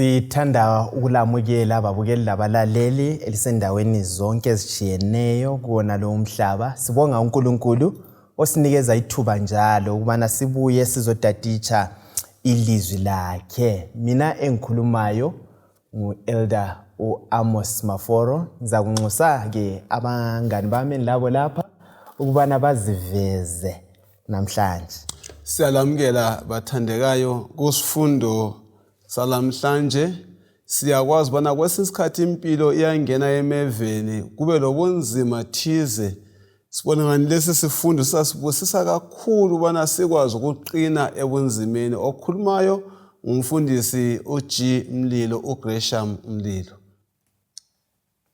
Sithanda ukulamukela ababukeli labalaleli elisendaweni zonke ezitshiyeneyo kuona lo umhlaba. Sibonga uNkulunkulu osinikeza ithuba njalo ukubana sibuye sizodaditsha ilizwi lakhe. Mina engikhulumayo ngu-Elder Amos Maforo. Ngiza kunxusa ke abangani bami labo lapha ukubana baziveze namhlanje. Siyalamukela bathandekayo kusifundo salamhlanje. Siyakwazi bona kwesinsikhathi impilo iyangena emeveni kube lobunzima thize. Sibona ngani lesi sifundo sasibusisa kakhulu bana sikwazi ukuqina ebunzimeni. Okhulumayo umfundisi uG Mlilo, uGresham Mlilo.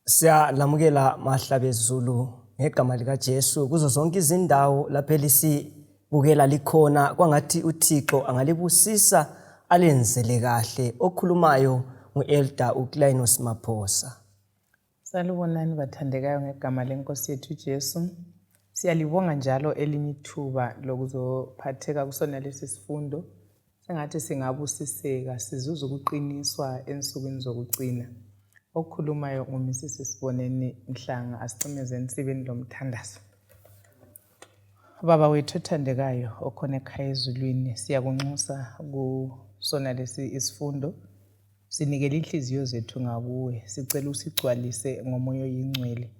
Siyalamukela mahlabezulu ngegama lika Jesu kuzo zonke izindawo lapho elisibukela likhona kwangathi uThixo angalibusisa alenzele kahle. Okhulumayo ngu-Elder uKlainos Maphosa. Salubonani bathandekayo ngegama lenkosi yethu Jesu. Siyalibonga njalo elinye ithuba lokuzophatheka kusona lesi sifundo. Sengathi singabusiseka sizuza ukuqiniswa ensukwini zokucina. Okhulumayo nguMrs Siboneni Mhlanga, asicimeze nsibeni lomthandazo. Baba wethu othandekayo okhona ekhaya ezulwini, siyakunxusa kusona lesi isifundo. Sinikela inhliziyo zethu ngakuwe, sicela usigcwalise ngomoya oyingcwele.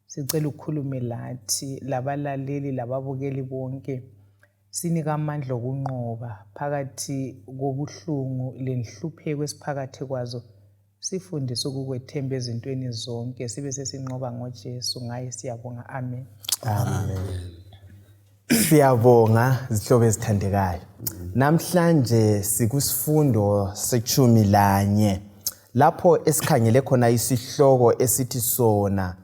Sicela ukukhulume lathi labalaleli lababukeli bonke. Sinika amandla okunqoba phakathi kobuhlungu lenhlupheko esiphakathi kwazo. Sifundise ukukwethemba ezintweni zonke, sibe sesinqoba ngoJesu. Ngaye siyabonga, amen. Amen. Siyabonga zihlobo ezithandekayo. Namhlanje sikusifundo setshumi lanye. Lapho esikhangele khona isihloko esithi sona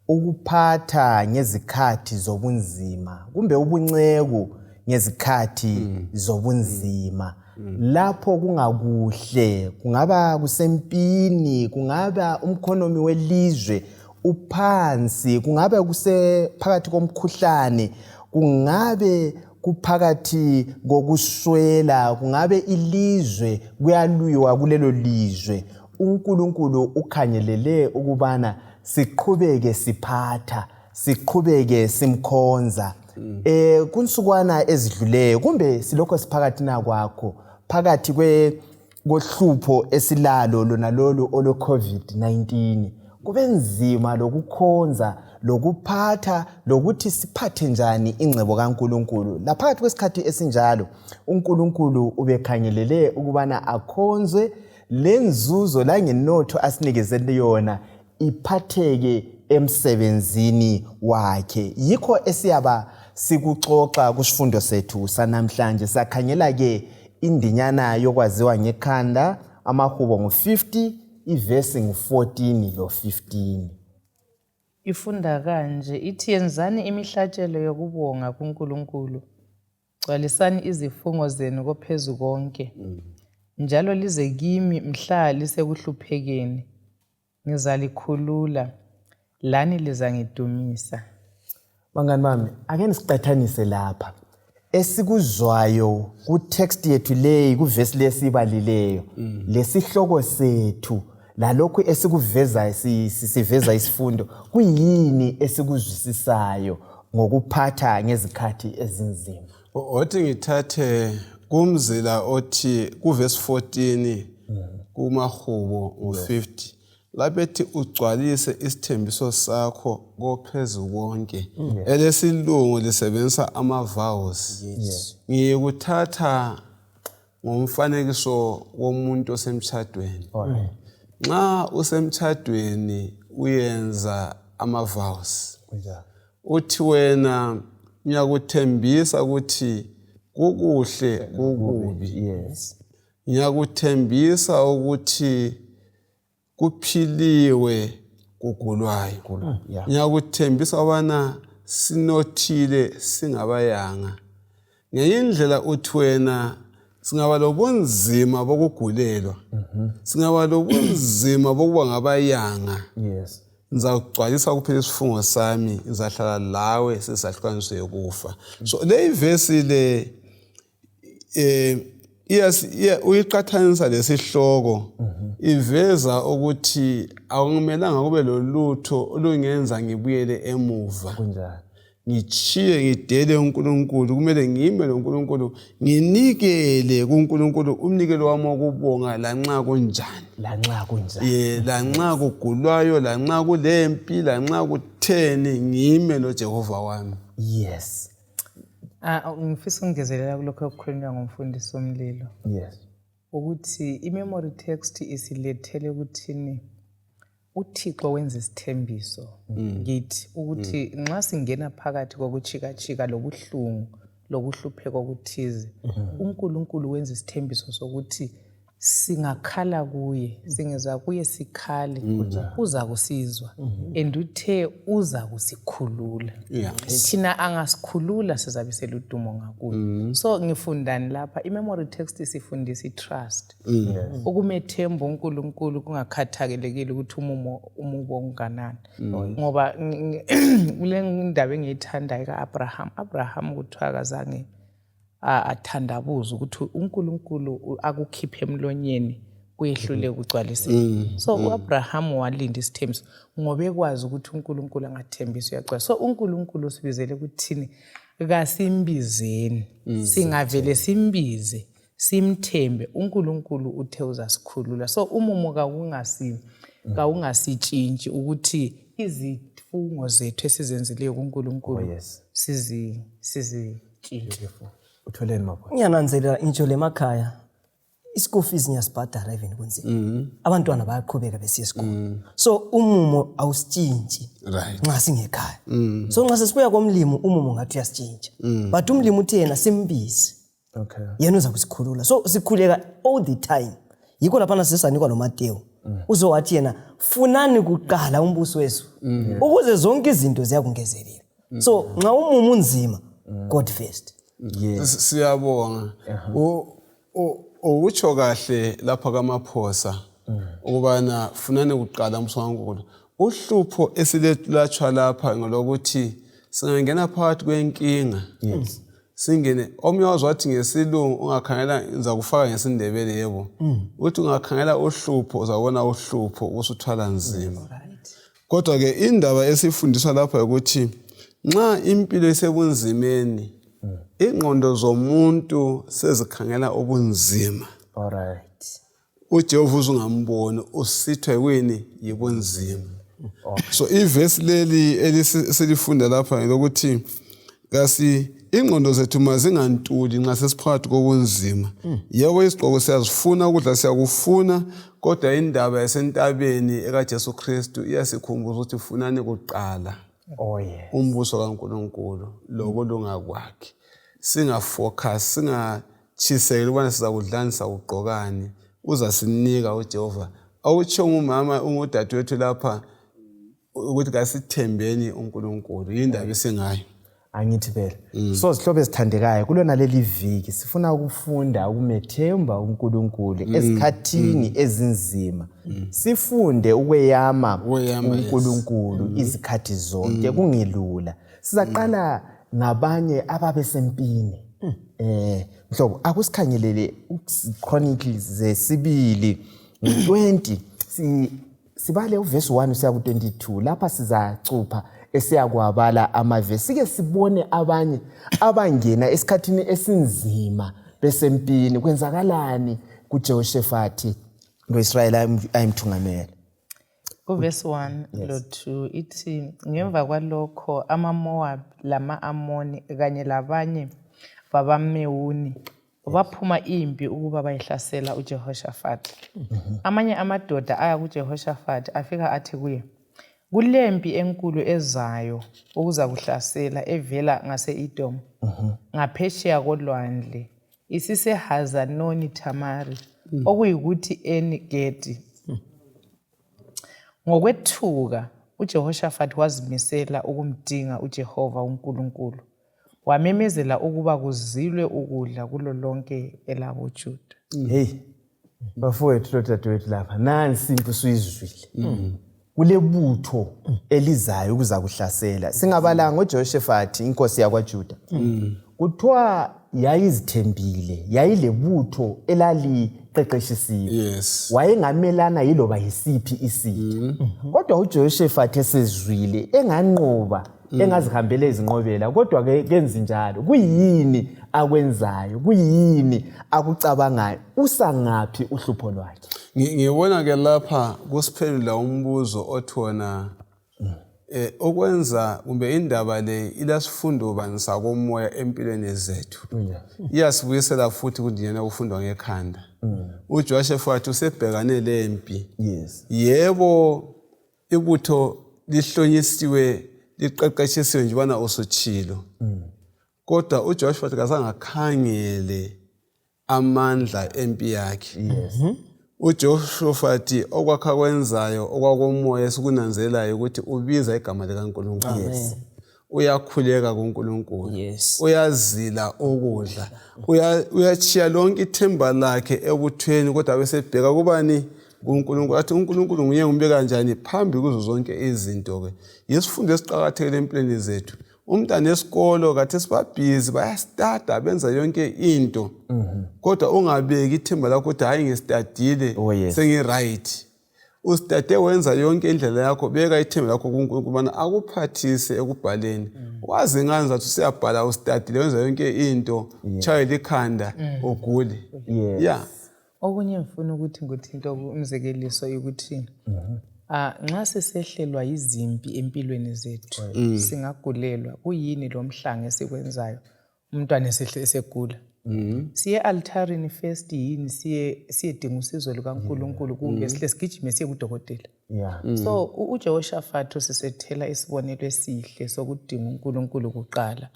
ukuphatha ngezikhathi zobunzima kumbe ubunceku ngezikhathi zobunzima. Lapho kungakuhle, kungaba kusempini, kungaba umkhonomi welizwe uphansi, kungabe kusephakathi komkhuhlane, kungabe kuphakathi kokuswela, kungabe ilizwe kuyalwiwa kulelo lizwe. uNkulunkulu ukhangelele ukubana siqhubeke siphatha, siqhubeke simkhonza. Kunsukwana ezidluleyo kumbe silokho siphakathi na kwakho, phakathi kohlupho esilalo lona lolu olo COVID-19. Kube nzima lokukhonza, lokuphatha, lokuthi siphathe njani ingcebo kaNkulunkulu. Laphakathi kwesikhathi esinjalo, uNkulunkulu ubekhangelele ukubana akhonzwe lenzuzo la ngenotho asinikezele yona iphatheke emsebenzini wakhe. Yikho esiyaba sikuxoxa kusifundo sethu sanamhlanje. Sakhangela ke indinyana yokwaziwa ngekhanda, amahubo ngu-50, ivesi ngu-14 lo 15. Ifunda kanje ithi, yenzani imihlatshelo yokubonga kuNkulunkulu, gcwalisani izifungo zenu kophezu konke, njalo lize kimi mhla lisekuhluphekeni, ngizalikhulula, lani lizangidumisa. Bangani bami, ake nisiqathanise lapha esikuzwayo ku-text yethu leyi, kuvesi lesibalileyo, lesihloko sethu lalokhu esikuveza siveza isifundo, kuyini esikuzwisisayo ngokuphatha ngezikhathi ezinzima. Othi ngithathe kumzila othi kuvesi 14 kumahubo u-50 labethi ugcwalise isithembiso sakho kophezu konke. Elesilungu lisebenzisa ama-vows. Ngikuthatha ngomfanekiso womuntu osemtshadweni. Nxa usemtshadweni uyenza ama-vows. Uthi wena ngiyakuthembisa ukuthi kukuhle kukubi. Ngiyakuthembisa ukuthi kuphiliwe kugulwayo. Ngiyakuthembisa ubana sinothile singabayanga. Ngeyindlela uthi wena singaba lobunzima bokugulelwa, singaba lobunzima bokuba ngabayanga. Ngizakugcwalisa kuphela isifungo sami, ngizahlala lawe sesahlukaniswe ukufa. So le ivesi le uyiqathanisa lesihloko iveza ukuthi akumelanga kube lolutho olungenza ngibuyele emuva kunjani ngichiye ngidele uNkulunkulu kumele ngime noNkulunkulu nginikele kuNkulunkulu umnikelo wami wokubonga lanxa kunjani lanxa kugulwayo lanxa kulempi lanxa kutheni ngime noJehova wami. Yes. Ngifisa ukungezelela kulokho okukhulunywa ngumfundisi womlilo. Yes. Ukuthi i-memory text isilethele ukuthini uThixo wenza isithembiso ngithi ukuthi nxa singena phakathi kokuchika lobuhlungu lokuhlupheka okuthize uNkulunkulu wenza isithembiso sokuthi singakhala kuye singeza kuye sikhale uza kusizwa and uthe uza kusikhulula thina angasikhulula sizabe seludumo ngakuye. So ngifundani lapha i-memory text isifundisa i-trust ukumethemba uNkulunkulu kungakhathalekile ukuthi umubo unganani ngoba kule ndaba engiyithandayo ka-Abraham kuthiwa akazange athandabuza ukuthi uNkulunkulu akukhiphe emlonyeni kuyehlule ukugcwaliseka. So uAbraham walinda isithembiso ngoba ekwazi ukuthi uNkulunkulu angathembisa uyagcwalisa. So uNkulunkulu usibizele ukuthini kasimbizeni singavele simbize simthembe uNkulunkulu uthe uzasikhulula. So umumo kawungasitshintshi ukuthi izifungo zethu esizenzileyo kuNkulunkulu sizitshintshe. Utholeni mapho? Ngiyananzelela intsho lemakhaya i-school fees ngiyasibhadala even kunzima. Abantwana bayaqhubeka besiya esikoleni. So umumo awusitshintshi nxa singekhaya. So nxa sesibuya komlimo umumo ngathi uyasitshintsha. But umlimo uthi yena simbizi. Okay. Yena uza kusikhulula. So sikhuleka all the time. Yikho lapha sisanikwa lo Mateyu. Uzowathi yena funani kuqala umbuso wethu ukuze zonke izinto ziyakungezelela. So nxa umumo unzima God first. Yes. Siyabonga. Utsho kahle lapha kaMaphosa ukubana funane kuqala umbuso kaNkulunkulu. Uhlupho esiletshwa lapha ngolokuthi singangena phakathi kwenkinga. Yes. Singene omnye wathi ngesilungu ungakhangela ngiza kufaka ngesindebele yebo. Uthi ungakhangela uhlupho uzabona uhlupho usuthwala nzima. Kodwa ke indaba esifundiswa lapha ukuthi nxa impilo isebunzimeni ingqondo zomuntu sezikhangela obunzima. Alright. uJehova uzungamboni usithwe yini yibunzima. So iverse leli eliselifunda lapha ngelokuthi kasi ingqondo zethu mazingantuli nxa sesiphakathi kobunzima. Yebo isigqoko siyazifuna ukudla siyakufuna kodwa indaba yasentabeni ekaJesu Kristu iyasikhumbuza ukuthi funani kuqala. Oh yes. Umbuso kaNkulunkulu lokulunga kwakhe. Singafocus singachisekeli ukubana sizakudlanisa ugqokani uzasinika uJehova. Awutsho umama ungudadewethu lapha ukuthi kasithembeni uNkulunkulu indaba esingayo. Angithi phela. So sihlobo esithandekayo kulona leli viki sifuna ukufunda ukumethemba uNkulunkulu esikhathini ezinzima. Sifunde ukweyama uNkulunkulu izikhathi zonke kungilula. Sizaqala ngabanye ababesempini. Mhlobo akusikhangelele Chronicles zesibili 20 sibale uverse 1 usiya ku22 lapha sizacupha esiyakwabala amavesi sike sibone abanye abangena esikhathini esinzima besempini kwenzakalani kuJehoshafathi loIsrayeli ayimthungamela. Verse 1 lo 2 ithi ngemva kwalokho amaMoab lama-Amoni kanye labanye babamewuni baphuma impi ukuba bayihlasela uJehoshafathi. Amanye amadoda aya kuJehoshafathi afika athi kuye kulempi enkulu ezayo ukuza kuhlasela evela ngase-Edom ngaphesheya kolwandle isiseHazanoni Tamari okuyikuthi Eni Gedi. Ngokwethuka uJehoshafathi wazimisela ukumdinga uJehova uNkulunkulu. Wamemezela ukuba kuzilwe ukudla kulo lonke elakoJuda. Hey. Bafowethu lodadewethu lapha nansi impilo suyizwile. Kulebutho elizayo ukuza kuhlasela. Singabalanga uJehoshafathi inkosi yakwaJuda. Kuthiwa yayizithembile, yayilebutho elaliqeqeshisiwe. Yes. Wayengamelana yiloba yisiphi isitho. Kodwa uJehoshaphat esezwile enganqoba, engazihambela izinqobela, kodwa ke kenzi njalo. Kuyini akwenzayo? Kuyini akucabangayo? Usangaphi uhlupho lwakhe? Ngibona ke lapha kusiphendula umbuzo othona okwenza kumbe indaba le ilasifundo bani sakomoya empilweni zethu. Iyasibuyisela futhi kundiyena ufundwa ngekhanda. uJehoshaphat usebhekane lempi. Yes. Yebo ibutho lihlonyisiwe liqeqeshisiwe nje bana usutshilo. Kodwa uJehoshaphat kasangakhangele amandla empi yakhe. Yes. uJehoshaphat okwakha kwenzayo okwakomoya sikunanzelayo ukuthi ubiza igama likaNkulunkulu. Yes. Uyakhuleka kuNkulunkulu. Yes. Uyazila ukudla. Uyachiya lonke ithemba lakhe ebuthweni kodwa bese bheka kubani kuNkulunkulu. Athi uNkulunkulu nguye ngumbe kanjani phambi kuzo zonke izinto ke. Yisifundo esiqhakathekile empilweni zethu. Umntana esikolo kathi sibabhizi bayastada benza yonke into. Kodwa ungabeki ithemba lakho ukuthi hayi ngistadile sengiright. Ustate wenza yonke indlela yakho, beka ithemba lakho kuNkulunkulu bana akuphathise ekubhaleni. Wazi nganza ukuthi siyabhala ustadile wenza yonke into, chaye likhanda ugule. Yeah. Okunye ngifuna ukuthi ngithinto umzekeliso ukuthi nxa sisehlelwa izimpi empilweni zethu singagulelwa kuyini lo mhlanga esikwenzayo umntwana esegula siye altarini first yini siye dinga usizo lukaNkulunkulu kumbe sihle sigijime siye kudokotela. So uJehoshaphat sisethela isibonelo esihle sokudinga uNkulunkulu kuqala.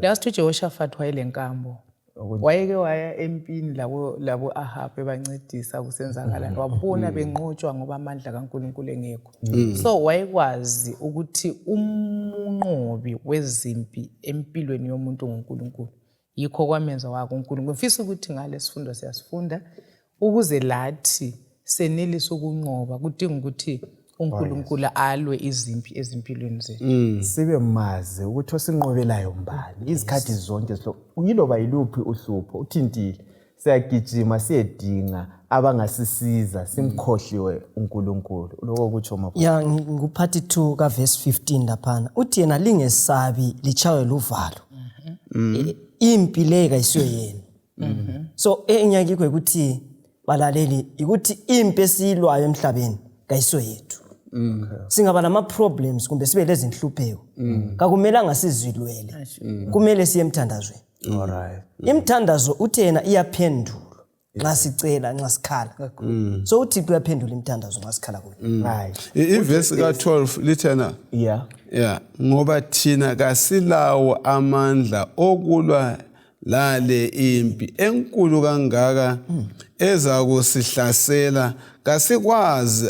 Last uJehoshaphat wayelenkambo. Wayeke waya empini labo Ahab ebancedisa kusenzakala wabona benqotshwa ngoba amandla kaNkulunkulu engekho. So wayekwazi ukuthi umunqobi wezimpi empilweni yomuntu ngoNkulunkulu. Yikho kwamenza wako uNkulunkulu. Mfisa ukuthi ngale sifundo siyasifunda ukuze lathi senelisa ukunqoba kudinga ukuthi uNkulunkulu alwe izimpi ezimpilweni zethu. Sibe mazi ukuthi osinqobelayo mbali izikhathi zonke yiloba yiluphi uhlupho uthintile siyagijima siyedinga abangasisiza simkhohliwe uNkulunkulu. Lokho kutsho mapho. Ya nguphathi 2 ka verse 15 laphana. Uthi yena lingesabi lichawe luvalo. Impi le kayisiyo yena. So enyakikho ukuthi balaleli ukuthi impi esiyilwayo emhlabeni kayisiyo yethu. Singaba nama problems kumbe sibe lezi nhlupheko. Kakumelanga sizilwele. Kumele siye emthandazweni. Alright. Imthandazo uthi yena iyaphendula nxa sicela nxa sikhala. So uthi kuyaphendula imthandazo nxa sikhala kuyo. Right. Iverse ka12 lithena. Yeah. Ngoba thina kasilawo amandla okulwa lale impi enkulu kangaka eza kusihlasela kasikwazi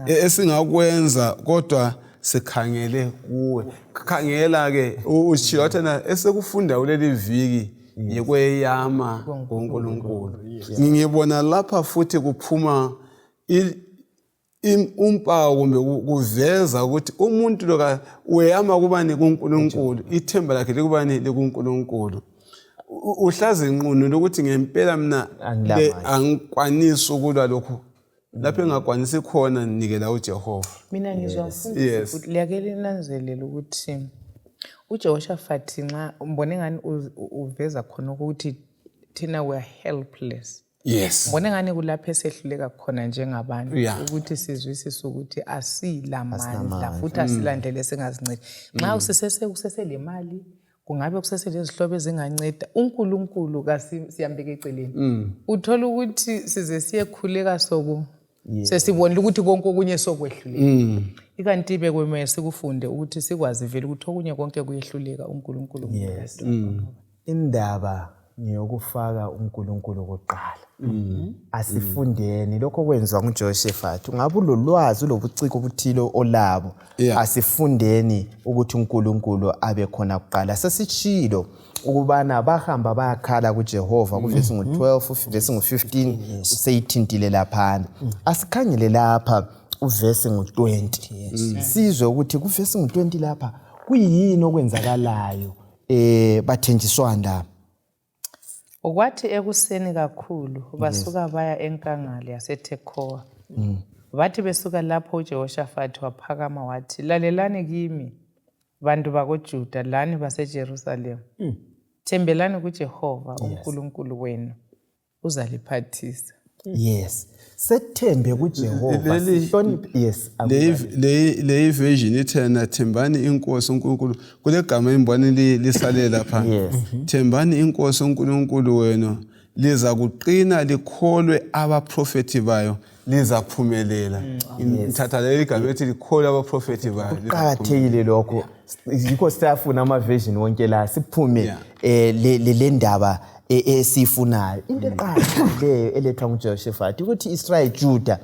esingakwenza kodwa sikhangele kuwe. Khangela ke ushilo thina esekufunda kuleli viki yekweyama kuNkulunkulu. Ngibona lapha futhi kuphuma umpawu kumbe kuveza ukuthi umuntu loka uyama kubani kuNkulunkulu, ithemba lakhe likubani likuNkulunkulu. Uhlaza inqunu lokuthi ngempela mina angikwanisi ukulwa lokho. Lapho engakwanisi khona ninikela uJehova. Mina ngizwa mfundisi futhi liyakele nanzelela ukuthi uJehoshaphat nxa umbone ngani uveza khona ukuthi thina we are helpless. Yes. Mbone ngani kulapho esehluleka khona njengabantu ukuthi sizwisise ukuthi asilamandla futhi asilandele singazincedi. Nxa usese le mali kungabe kuseselezihlobo ezinganceda uNkulunkulu kasiyambeka eceleni. Uthola ukuthi size siyekhuleka soku sesibonile ukuthi konke okunye sokwehluleka. Ikanti bekwemeye sikufunde ukuthi sikwazi vele ukuthi okunye konke kuyehluleka uNkulunkulu ngokuqala. Indaba ngiyokufaka uNkulunkulu kuqala. Asifundeni lokho kwenziwa nguJehoshaphat. Ungabe ulolwazi lobuciko obuthile olabo. Asifundeni ukuthi uNkulunkulu abe khona kuqala. Sesitshilo ukubana bahamba bayakhala kuJehova kuvesi ngo12 uvesi ngo15 useyithintile laphana. Asikhangele lapha uvesi ngo20. Sizwe ukuthi kuvesi ngo20 lapha kuyini okwenzakalayo bathenjiswana. Ukwathi ekuseni kakhulu basuka baya enkangala yaseTekoa. Bathi besuka lapho uJehoshafati waphakama wathi, lalelani kimi bantu bakoJuda lani baseJerusalema. Thembelani kuJehova uNkulunkulu wenu uzaliphathisa. Yes. Sethembe kuJehova. Yes. Le version ithena thembani inkosi uNkulunkulu. Kule gama imbwane lisale lapha. Thembani inkosi uNkulunkulu wenu liza kuqina likholwe abaprofeti bayo liza kuphumelela. Ngithatha leli gama ethi likholwe abaprofeti bayo. Kuqakathekile lokho. Yikho siyafuna ama version wonke la siphume le ndaba esifunayo. Into eqakathile elethwa nguJehoshafati ukuthi Israel Juda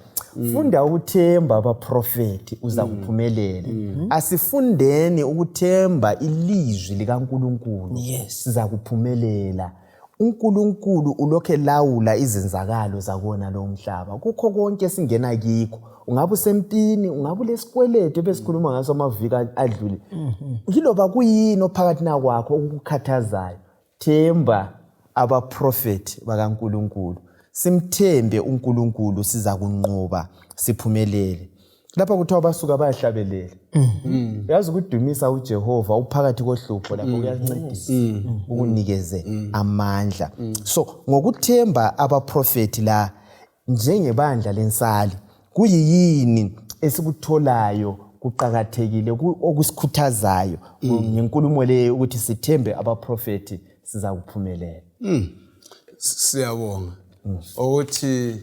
funda ukuthemba abaprofeti uza kuphumelela. Asifundeni ukuthemba ilizwi likaNkulunkulu siza kuphumelela. uNkulunkulu ulokhe lawula izenzakalo zakona lo mhlaba. Kukho konke singena kikho. Ungabe usempini, ungabe lesikweleto besikhuluma ngaso amaviki adlule. Yiloba kuyini ophakathi na kwakho okukhathazayo. Themba abaprofeti bakaNkulunkulu. Simthembe uNkulunkulu siza kunqoba siphumelele. Lapha kuthiwa basuka bayahlabelela. Yazi ukudumisa uJehova uphakathi kohlupho lapho kuyancedisa ukunikeze amandla. So ngokuthemba abaprofeti la njengebandla lensali kuyini esikutholayo kuqakathekile okusikhuthazayo ngenkulumo le ukuthi sithembe abaprofeti siza kuphumelela. Siyabonga ukuthi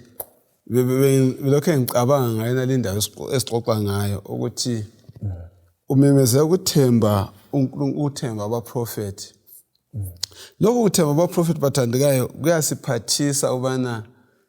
belokho ngicabanga ngayena le ndawo esixoxa ngayo ukuthi umemezela ukuthemba uthemba abaprofeti. Lokho kuthemba abaprofeti bathandekayo kuyasiphathisa ubana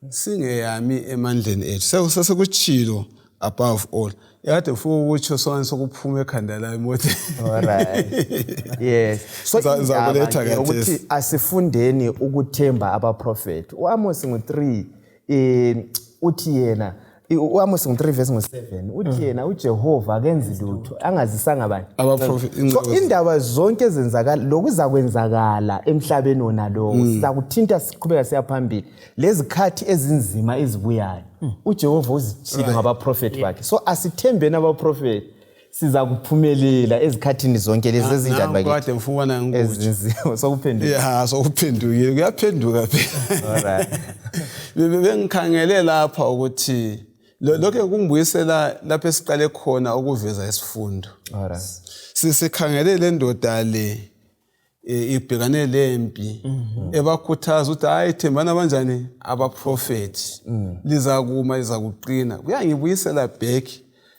singeyami emandleni ethu. Sekuchilo above all. Yakade ufuna ukuthi sona sokuphuma ekhanda la emothi. Alright. Yes. So zakuletha ukuthi asifundeni ukuthemba abaprofeti. uAmos 3 uthi yena uAmos 3 verse 7 uthi yena uJehova akenzi lutho angazisanga abantu abaprofeti. So indaba zonke ezenzakala lokuzakwenzakala emhlabeni wona lo sizakuthinta siqhubeka siya phambili lezikhathi ezinzima ezibuyayo uJehova uzitshilo ngabaprofeti bakhe. So asithembeni abaprofeti siza kuphumelela ezikhathini zonke lezi ezinjani bakithi. Kade mfumana ezinzima sokuphenduka. Yeah, sokuphendukile kuyaphenduka phela. Alright. Bengikhangele lapha ukuthi lokho kungibuyisela lapho esiqale khona ukuveza isifundo. Alright. Sikhangele le ndoda le ibhekane lempi ebakhuthaza ukuthi hayi thembana kanjani abaprofeti lizakuma lizakuqina. Kuyangibuyisela back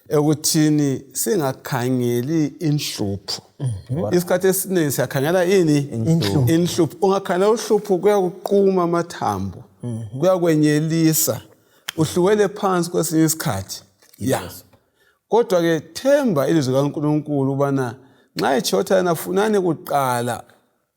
ekuthini singakhangeli inhlupho. Isikhathi esiningi siyakhangela ini inhlupho. Ungakhangela uhlupho kuyakuquma amathambo. Kuyakwenyelisa. Uhlukele phansi kwesinye isikhathi. Yes. Kodwa ke themba ilizwi kaNkulunkulu ubana nxa eJohana nafunani kuqala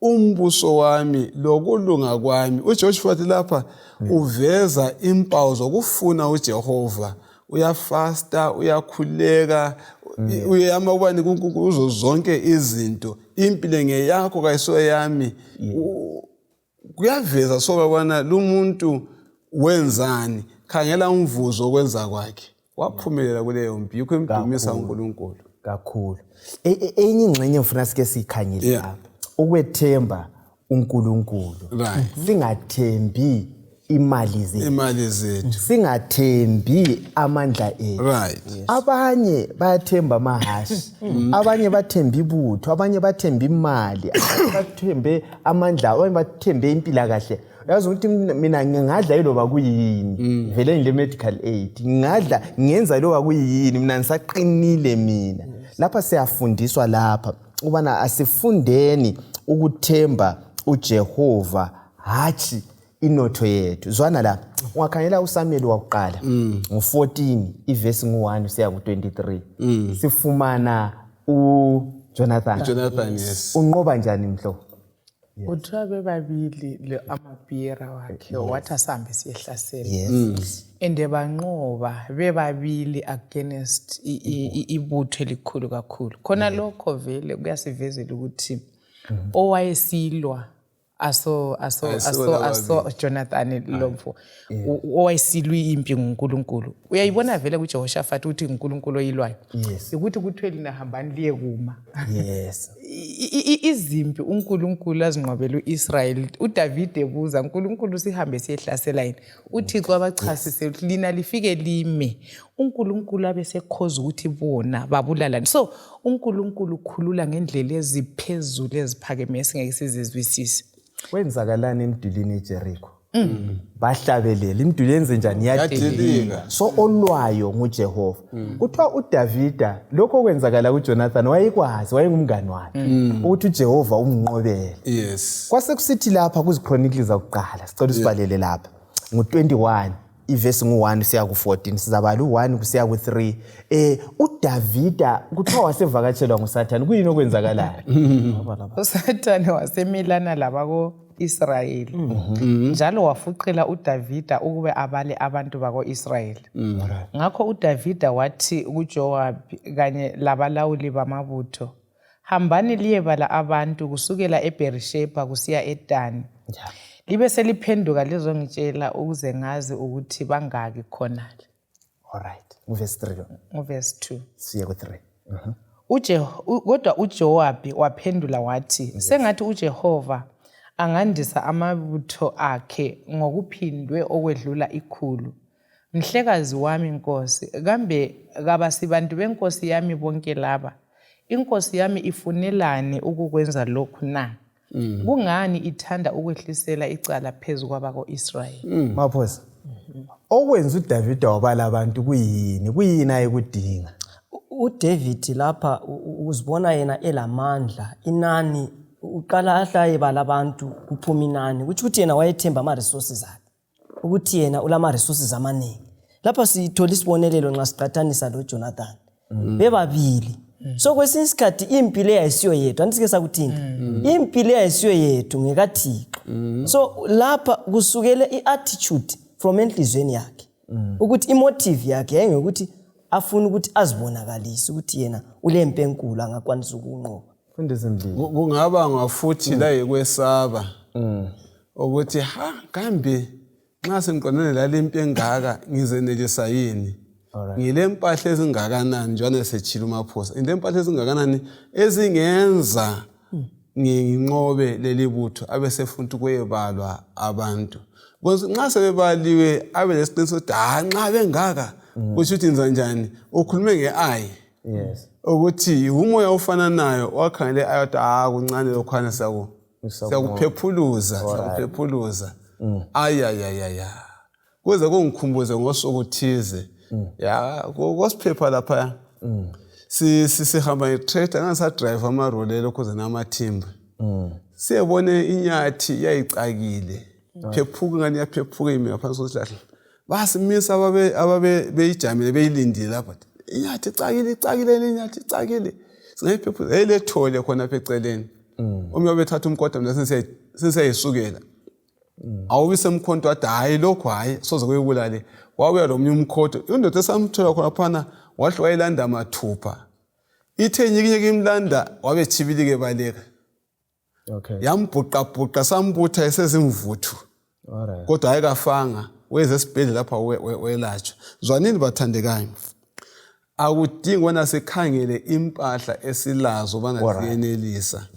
umbuso wami lokulunga kwami. uJehoshafati lapha uveza impawu zokufuna uJehova. Uyafasta, uyakhuleka, uyama ubani kuNkulunkulu uzo zonke izinto. Impilo ngeyakho kayiso yami. Kuyaveza soba bana lo muntu wenzani. Khangela umvuzo okwenza kwakhe. Waphumelela kuleyo mpi. Yikho imdumisa uNkulunkulu. Kakhulu. Enye ingxenye ngifuna sike sikhangele lapha. Ukwethemba uNkulunkulu. Singathembi imali zethu. Singathembi amandla ethu. Abanye bayathemba amahashi. Abanye bathemba ibutho, abanye bathemba imali, abanye bathembe amandla, abanye bathembe impila kahle. Yazi ukuthi mina ngingadla yiloba kuyini. Vele ngile medical aid. Ngingadla ngenza yiloba kuyini mina ngisaqinile mina. Lapha siyafundiswa lapha ubana asifundeni ukuthemba uJehova hathi inotho yethu. Zwana la ungakhangela uSamuel wakuqala ngo14 iverse ngo1 siya ku23 sifumana uJonathan. Yes. Unqoba njani mhlo? Uthiwa bebabili le amabhira wakhe wathi asambe siyehlasela. Yes. Ende banqoba bebabili against ibutho elikhulu kakhulu. Khona lokho vele kuyasivezela ukuthi owayesilwa aso Jonathan lomfo owayesilwa impi nguNkulunkulu. Uyayibona vele kuJehoshaphat ukuthi uNkulunkulu oyilwayo. Ukuthi kuthweli nahambani liye kuma. Yes. Izimpi uNkulunkulu azinqobela uIsrael. uDavid ebuza uNkulunkulu sihambe siyehlasela yini. uThixo abachasise ukuthi lina lifike lime. uNkulunkulu abesekhoza ukuthi bona babulalani. So uNkulunkulu ukhulula ngendlela eziphezulu eziphakeme esingeke sizizwisise. Kwenzakalani emdulini eJericho? Bahlabelela imiduli yenze njani yadilika. So olwayo nguJehova. Kuthiwa uDavida lokho okwenzakala kuJonathan wayekwazi, wayengumngani wakhe ukuthi uJehova umnqobele. Yes. Kwase kusithi lapha kuzichronicles zakuqala sicela usibalele lapha ngo21 ivesi ngu1 siya ku14 sizabala u1 kusiya ku3 uDavida kuthiwa wasevakatshelwa nguSathane kuyini okwenzakalayo? uSathane wasemilana labako Israel njalo wafuqela uDavida ukube abale abantu bako Israel. Ngakho uDavida wathi kuJoab kanye labalawuli bamabutho, hambani liyebala abantu kusukela eBerisheba kusiya eDani. Libe seliphenduka lizongitshela ukuze ngazi ukuthi bangaki khonale. Alright. Verse 3. Verse 2. Siya ku3. Kodwa uJoab waphendula wathi, sengathi uJehova angandisa amabutho akhe ngokuphindwe okwedlula ikhulu. Mhlekazi wami Nkosi, kambe kabasibantu benkosi yami bonke laba? Inkosi yami ifunelani ukukwenza lokhu na? Kungani ithanda ukwehlisela icala phezu kwabako-Israyeli? Maphosa. Okwenza uDavida wabala abantu kuyini? Kuyini ayekudinga? uDavid lapha uzibona yena elamandla, inani uqala ahlaye balabantu kuphuma inani, ukuthi yena wayethemba ama resources akhe, ukuthi yena ulama resources amaningi. Lapha sithola isibonelelo nxa siqathanisa lo Jonathan. Bebabili. So kwesinye isikhathi impilo ayisiyo yethu, andisike sakuthini? Impilo ayisiyo yethu ngekaThixo. So lapha kusukele iattitude from enhlizweni yakhe. Ukuthi imotive yakhe yayingokuthi afuna ukuthi azibonakalise ukuthi yena ulempe enkulu angakwanisa ukunqoba. Fundisa imdlalo. Kungaba ngafuthi la ekwesaba. Ukuthi kambe nxa sengiqonene la lempi engaka ngizenelisa yini? Ngilempahla ezingakanani njalo sechila uMaphosa. Indempahla ezingakanani ezingenza nginqobe leli butho abesefuna ukuyebalwa abantu. Because nxa sebebaliwe abe lesiqiniso ukuthi nxa bengaka kusho ukuthi inza njani? Ukhulume ngeayi. Yes. Ukuthi umoya ofana nayo wakhangele ayothi kuncane lokhwana siyakuphephuluza. Ayayayaya. Kuze kungikhumbuze ngosokuthize. Kosiphepha lapha. Sihamba ngetractor ngasa drive amarolelo kuze namathimba. Siyebone inyathi yayicakile. Phephuka ngani yaphephuka imi ngaphansi kwesihlahla. Basimisa ababe beyijamile beyilindile lapha. Inyathi icakile. Singayiphephuza elethole khona apha eceleni. Umnye bethatha umkoda mina siseyisukela. Awubise umkhonto wathi hayi lokho hayi soze kuyibulale. Wabuya lo mnye umkhodo. Indoda esamthola khona phana wahle wayilanda mathupha. Ithe nyikinyeke imlanda wabe chibilike baleka. Okay. Yambhuqa sambutha esezimvuthu. Alright. Kodwa ayikafanga weze esibhedlela lapha welatshwa. Zwanini bathandekayo. Akudingi wena sikhangele impahla esilazo bana ziyenelisa.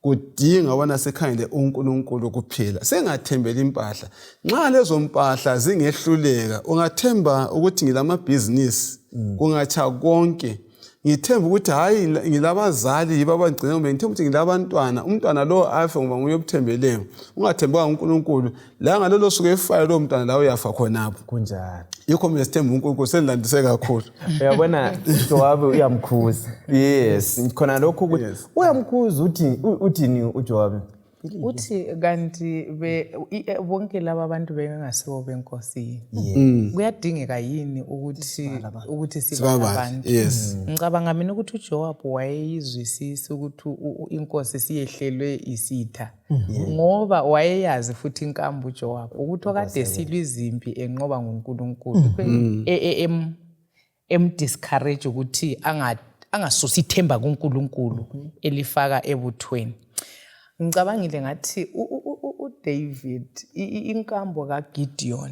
Kudinga wena sikhangele uNkulunkulu kuphela. Sengathembela impahla. Nxa lezo mpahla zingehluleka, ungathemba ukuthi ngilama business, kungatsha konke. Ngithemba ukuthi hayi ngilabazali yibo abangcina ngithemba ukuthi ngilabantwana, umntwana lo afa ngoba nguye obuthembeleyo. Ungathembanga uNkulunkulu, la ngalelo suku efayo lo mntwana la uyafa khonapho. Kunjani? Yikho mina sithemba uNkulunkulu senilandise kakhulu. Uyabona uJowabi uyamkhuza. Yes, khona lokho ukuthi uyamkhuza uthini uJowabi? Uthi kanti bonke laba abantu bengasibo benkosi. Kuyadingeka yini ukuthi sibabantu? Yes. Ngicabanga mina ukuthi uJoab wayeyizwisisa ukuthi inkosi siyehlelwe isitha. Ngoba wayeyazi futhi inkambu uJoab ukuthi okade silwa izimpi enqoba ngoNkulunkulu. Discourage ukuthi angasusa ithemba kuNkulunkulu elifaka ebuthweni. ngicabangile ngathi uDavid inkambo kaGideon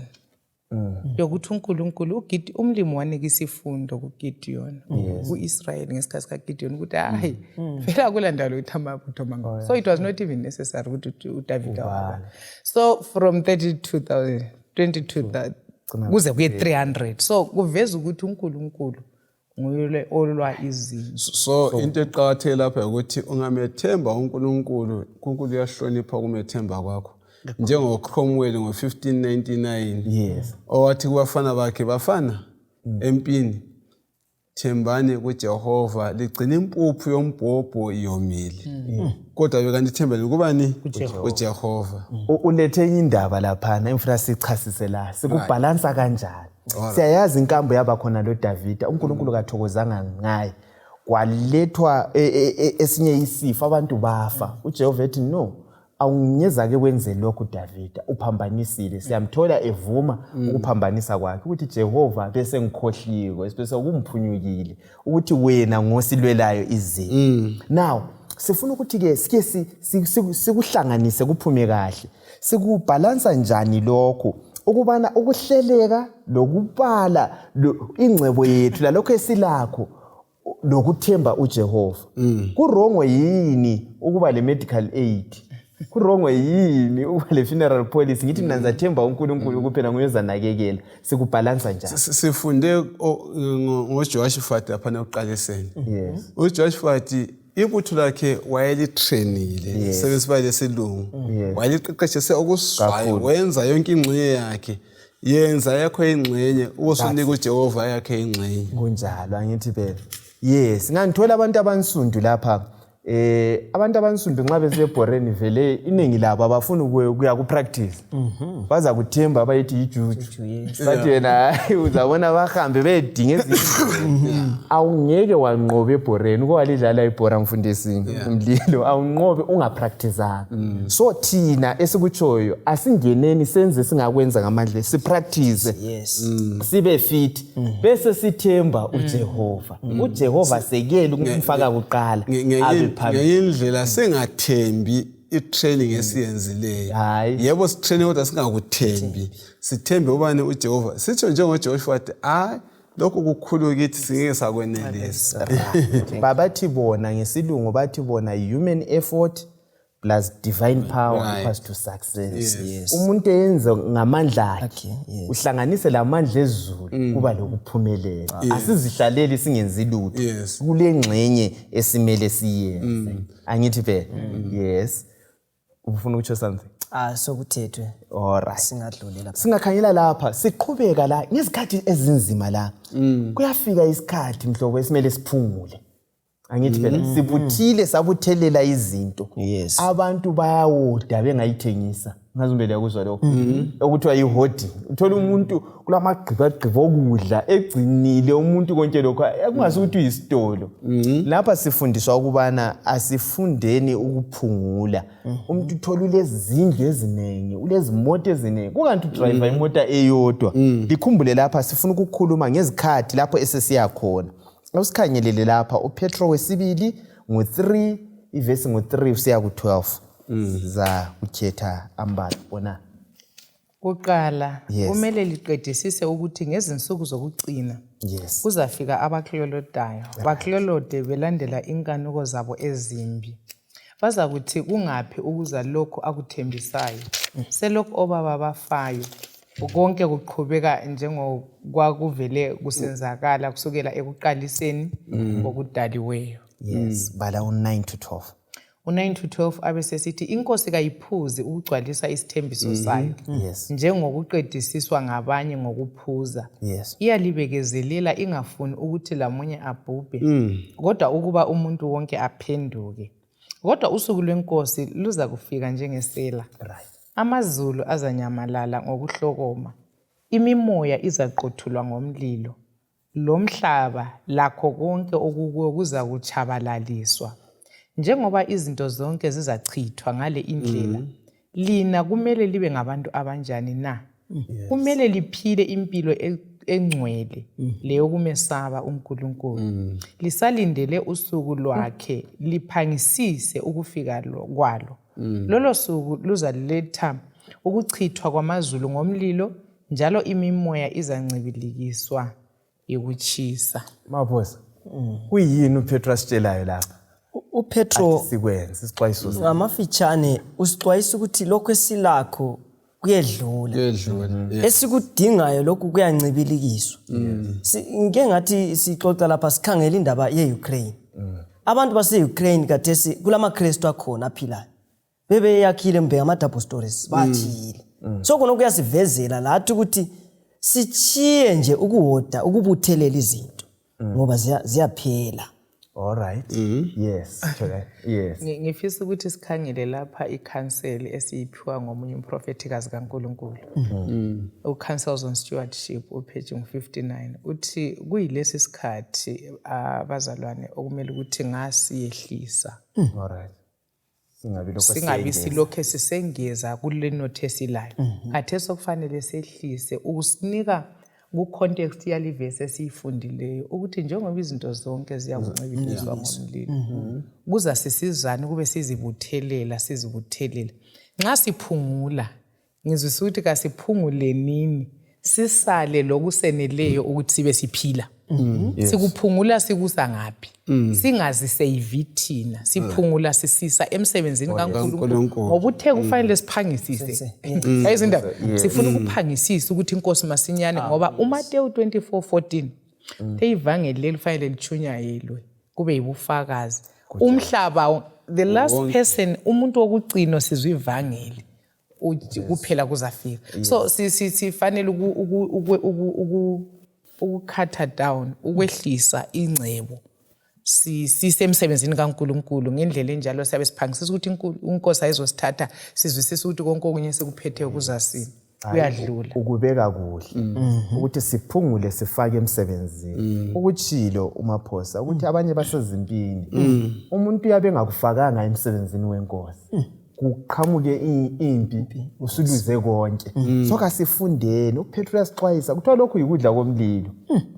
yokuthi uNkulunkulu umlimi wanika isifundo kuGideon kuIsrael ngesikhathi kaGideon ukuthi hayi phela kulandalo ithamabutho manga. So it was not even necessary ukuthi uDavid awaba. So from 22,000 kuze kuye 300. So kuveza ukuthi uNkulunkulu nguyile olwa izinto. So into eqhatheke lapha ukuthi ungamethemba uNkulunkulu uyahlonipha kumethemba kwakho. NjengoCromwell ngo1599 yes owathi kubafana bakhe bafana empini thembani kuJehova ligcina impuphu yombhobho yomile kodwa bekanti thembele kubani kuJehova. Ulethe indaba lapha engifuna sichasise la sikubhalansa kanjani. Siyayazi inkambo yaba khona lo David uNkulunkulu kathokozanga ngaye kwalethwa esinye isifo abantu bafa uJehova ethi no awunyeza ke kwenze lokho David uphambanisile siyamthola evuma ukuphambanisa kwakhe ukuthi Jehova bese ngikhohliwe bese ukumphunyukile ukuthi wena ngosilwelayo izinto. Now sifuna ukuthi ke sike sikuhlanganise kuphume kahle sikubhalansa njani lokho ukubana ukuhleleka lokubala ingcebo yethu lalokho esilakho lokuthemba uJehova. Kurongo yini ukuba le medical aid? Kurongo yini ukuba le funeral policy? Ngithi mina ngizathemba uNkulunkulu kuphela nguyozanakekela. Sikubhalansa njani? Sifunde ngoJoshua lapha ekuqaliseni. Yes. uJoshua ibutho lakhe wayelitrainile sebesibale lesilungu wayeliqeqeshise okuswayo wenza yonke ingxenye yakhe yenza yakho ingxenye usonika uJehova yakhe ingxenye kunjalo angithi phela. Yes ngangithola abantu abansundu lapha abantu abansundu nxa besebhoreni vele iningi labo abafuna ukuya ku practice baza kuthemba bayithi ijuju bathi yena uzabona bahambe bedinga ezinto awungeke wanqobe ebhoreni kwalidlala ibhora mfundisi umlilo awunqobe ungapracticeanga. So thina esikutshoyo asingeneni senze singakwenza ngamandla sipractice sibe fit bese sithemba uJehova. uJehova sekele ukumfaka kuqala ngeyindlela sengathembi itraining esiyenzileyo. Yebo sitraining kodwa singakuthembi sithembe ubani uJehova sitsho njengoJoshua lokho kukhulu kithi singeke sakwenelisa. Babathi bona ngesilungu bathi bona human effort plus divine power equals to success. Umuntu eyenza ngamandla akhe uhlanganise lamandla ezulu kuba lokuphumelela. Asizihlaleli singenzi lutho kule ngxenye esimele siyenze. Angithi phela. Yes. Ufuna ukutsho something? Sokuthethwe. Alright. Singadlulela lapha. Singakhanyela lapha siqhubeka la ngezikhathi ezinzima la. Kuyafika isikhathi mhlobo esimele siphumule. Angithi phela sibuthile sabuthelela izinto. Abantu bayawoda bengayithengisa. Ngazumbele yakuzwa lokho. Okuthiwa yihoarding. Uthola umuntu kulamagqibagqibo okudla egcinile umuntu konke lokho akungasukuthi uyisitolo. Lapha sifundiswa ukubana asifundeni ukuphungula. Umuntu uthola ulezindlu ezinengi, ulezimoto ezinengi. Kukanti udriver imota eyodwa. Likhumbule lapha sifuna ukukhuluma ngezikhathi lapho esesiya khona. Usikhangelele lapha uPetro wesibili ngo3 ivesi ngo3 usiya ku12 za ukhetha ambala bona kuqala kumele liqedisise ukuthi ngezinsuku zokucina kuzafika abaklolodayo baklolode belandela inkanuko zabo ezimbi bazakuthi kungaphi ukuza lokho akuthembisayo selokho obaba bafayo konke kuqhubeka njengokwakuvele kusenzakala kusukela ekuqaliseni okudaliweyo. Bala u9 to 12. U9 to 12 abesesithi inkosi kayiphuzi ukugcwalisa isithembiso sayo njengokuqedisiswa ngabanye ngokuphuza. Iyalibekezelela ingafuni ukuthi lamunye abhubhe kodwa ukuba umuntu wonke aphenduke. Kodwa usuku lwenkosi luza kufika njengesela. Amazulu azanyamalala ngokuhlokoma. Imimoya izaqothulwa ngomlilo. Lomhlaba lakho konke okukuwo kuza kuchabalaliswa. Njengoba izinto zonke zizachithwa ngale indlela. Lina kumele libe ngabantu abanjani na? Kumele liphile impilo engcwele leyo kumesaba uNkulunkulu. Lisalindele usuku lwakhe liphangisise ukufika kwalo. lolo suku luzaletha ukuchithwa kwamazulu ngomlilo njalo imimoya izancibilikiswa yikuchisa. Maphosa kuyini uPetro asitshelayo lapha? uPetro Sikwenze isixwayiso ngamafitshane usixwayisa ukuthi lokho esilakho kuyedlula. Esikudingayo lokhu kuyancibilikiswa. Ngeke ngathi sixoxa lapha sikhangela indaba ye-Ukraine. Abantu base-Ukraine kathesi kulamaKristu akhona aphilayo. Bebeyakhile mbe ama-double stories bathile. So khona kuyasivezela lathi ukuthi sichiye nje ukuhoda ukubuthelela izinto ngoba ziyaphela. All right. Yes. Yes. Ngifisa ukuthi sikhangele lapha i-council esiyiphiwa ngomunye umprofetikazi kaNkulunkulu. U-Councils on Stewardship upage 59 uthi kuyilesi sikhathi abazalwane okumele ukuthi ngasiyehlisa. All right. Singabi silokho sisengeza kule note esilayo. Khathesi okufanele sehlise ukusinika ku-context yalivesi esiyifundileyo ukuthi njengoba izinto zonke ziyakuncibilikiswa ngomlilo kuza sisizane kube sizibuthelela. Nxa siphungula ngizwisa ukuthi kasiphungule nini sisale lokuseneleyo ukuthi sibe siphila. Sikuphungula sikusa ngaphi? Singaziseyivi thina. Siphungula sisisa emsebenzini kaNkulunkulu ngoba uthe kufanele siphangisise. Ayizindaba sifuna ukuphangisisa ukuthi inkosi masinyane ngoba uMateyu 24:14 ivangeli elifanele lichunyayelwe kube yibufakazi. Umhlaba the last person umuntu wokugcino sizwe ivangeli kuphela kuzafika. So sifanele ukukhatha down ukwehlisa ingcebo sisemsebenzini kaNkulunkulu ngendlela enjalo siyabe siphangisisa ukuthi inkosi ayizosithatha sizwisisa ukuthi konke okunye sekuphethe kuzasini kuyadlula ukubeka kuhle ukuthi siphungule sifake emsebenzini ukuchilo uMaphosa ukuthi abanye basezimpini umuntu uyabe ngakufakanga emsebenzini wenkosi kuqhamuke impi usuluze konke soka sifundeni uPetro yasixwayisa kuthiwa lokhu yikudla komlilo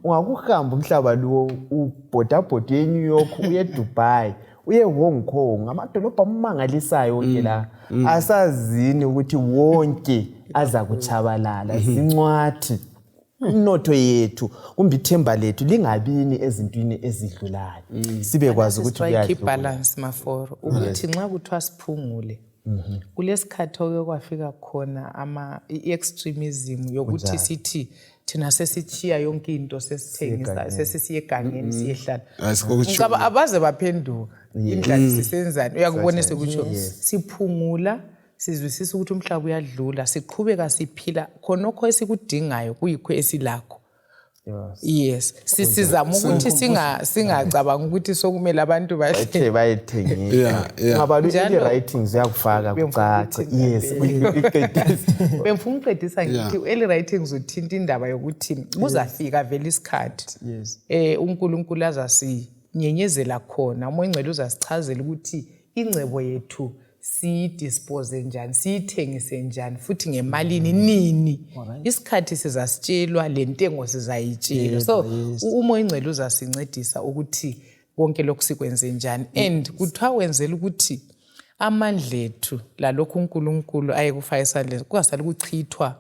ungakuhamba umhlaba lo ubhodabhoda eNew York uye Dubai uye Hong Kong amadolobha amangalisayo wonke la asazini ukuthi wonke aza kuchabalala zincwathi inotho yethu kumbe ithemba lethu lingabini ezintwini ezidlulayo sibe kwazi ukuthi kuyadlula balance maforo ukuthi nxa kuthiwa siphungule kulesikhathi okwafika khona i-extremism yokuthi sithi thina sesichiya yonke into sesithengisa sesisiye egangeni siyehlala ngicaba abaze baphenduka indlela sisenzani uyakubona sekutsho siphungula sizwisisa ukuthi umhlaba uyadlula siqhubeka siphila khonokho esikudingayo kuyikho esilakho. Yes, sisizama ukuthi singacabanga ukuthi sokumele abantu bathe bayethengisa ngaba writings yakufaka kucace. Yes, bemfuna uqedisa ngithi early writings uthinta indaba yokuthi kuzafika vele isikhathi uNkulunkulu azasinyenyezela khona umoya ingcwele uzasichazela ukuthi ingcebo yethu siyidispose njani siyithengise njani futhi ngemalini nini isikhathi sizasitshelwa lentengo sizayitshelwa so umoya ingcwele uzasincedisa ukuthi konke lokhu sikwenze njani and kuthiwa wenzela ukuthi amandla ethu lalokhu uNkulunkulu ayekufaka esandleni kungasali ukuchithwa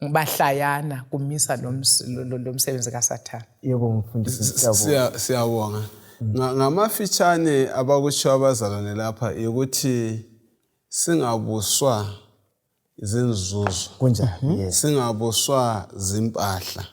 ngibahlayana kumisa lo msebenzi kaSathane. Yebo mfundisi siyabonga. Ngamafitshane abakutsho abazalwane lapha ukuthi singabuswa izinzuzo kunjani singabuswa zimpahla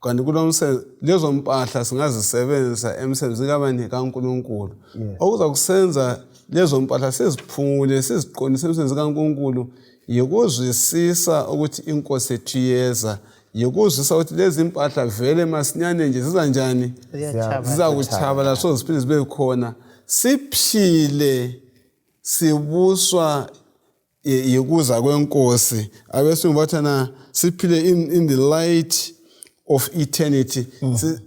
kanti kulomsebenzi lezo mpahla singazisebenzisa emsebenzini kabani kaNkulunkulu okuza kusenza lezo mpahla siziphungule siziqondise emsebenzini kaNkulunkulu yikuzwisisa ukuthi inkosi yethu yeza yikuzwisisa ukuthi lezi mpahla vele masinyane nje ziza njani ziza kuchabala so ziphinde zibe khona siphile sibuswa yikuza kwenkosi abesungu bathana siphile in the light of eternity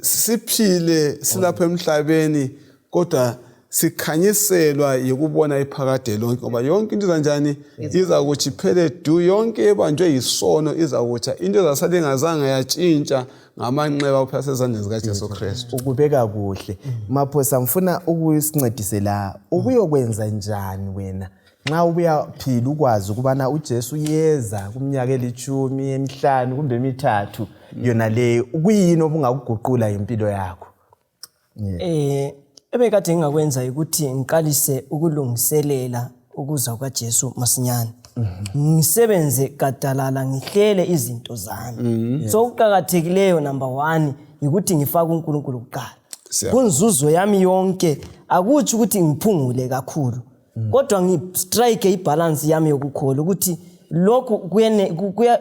siphile silapha emhlabeni kodwa sikhanyiselwa yikubona iphakade lonke ngoba yonke into izanjani iza kuthi phele du yonke ebanjwe yisono iza kuthi into ezasale ngazange yatshintsha ngamanxeba kuphela sezandleni zikaJesu Kristu. Ukubeka kuhle Maphosa ngifuna ukusincedise la ubuyokwenza njani wena nxa ubuyaphila ukwazi ukubana uJesu uyeza kumnyaka elithumi emihlanu kumbe emithathu yona leyo kuyini obungakuguqula impilo yakho? Ebekade ngingakwenza ukuthi ngiqalise ukulungiselela ukuza kwaJesu masinyane. Ngisebenze gadalala ngihlele izinto zami. So ukuqhakathekileyo number 1 ukuthi ngifake uNkulunkulu kuqala. Kunzuzo yami yonke akuthi ukuthi ngiphungule kakhulu. Kodwa ngistrike ibalance yami yokukholwa ukuthi lokho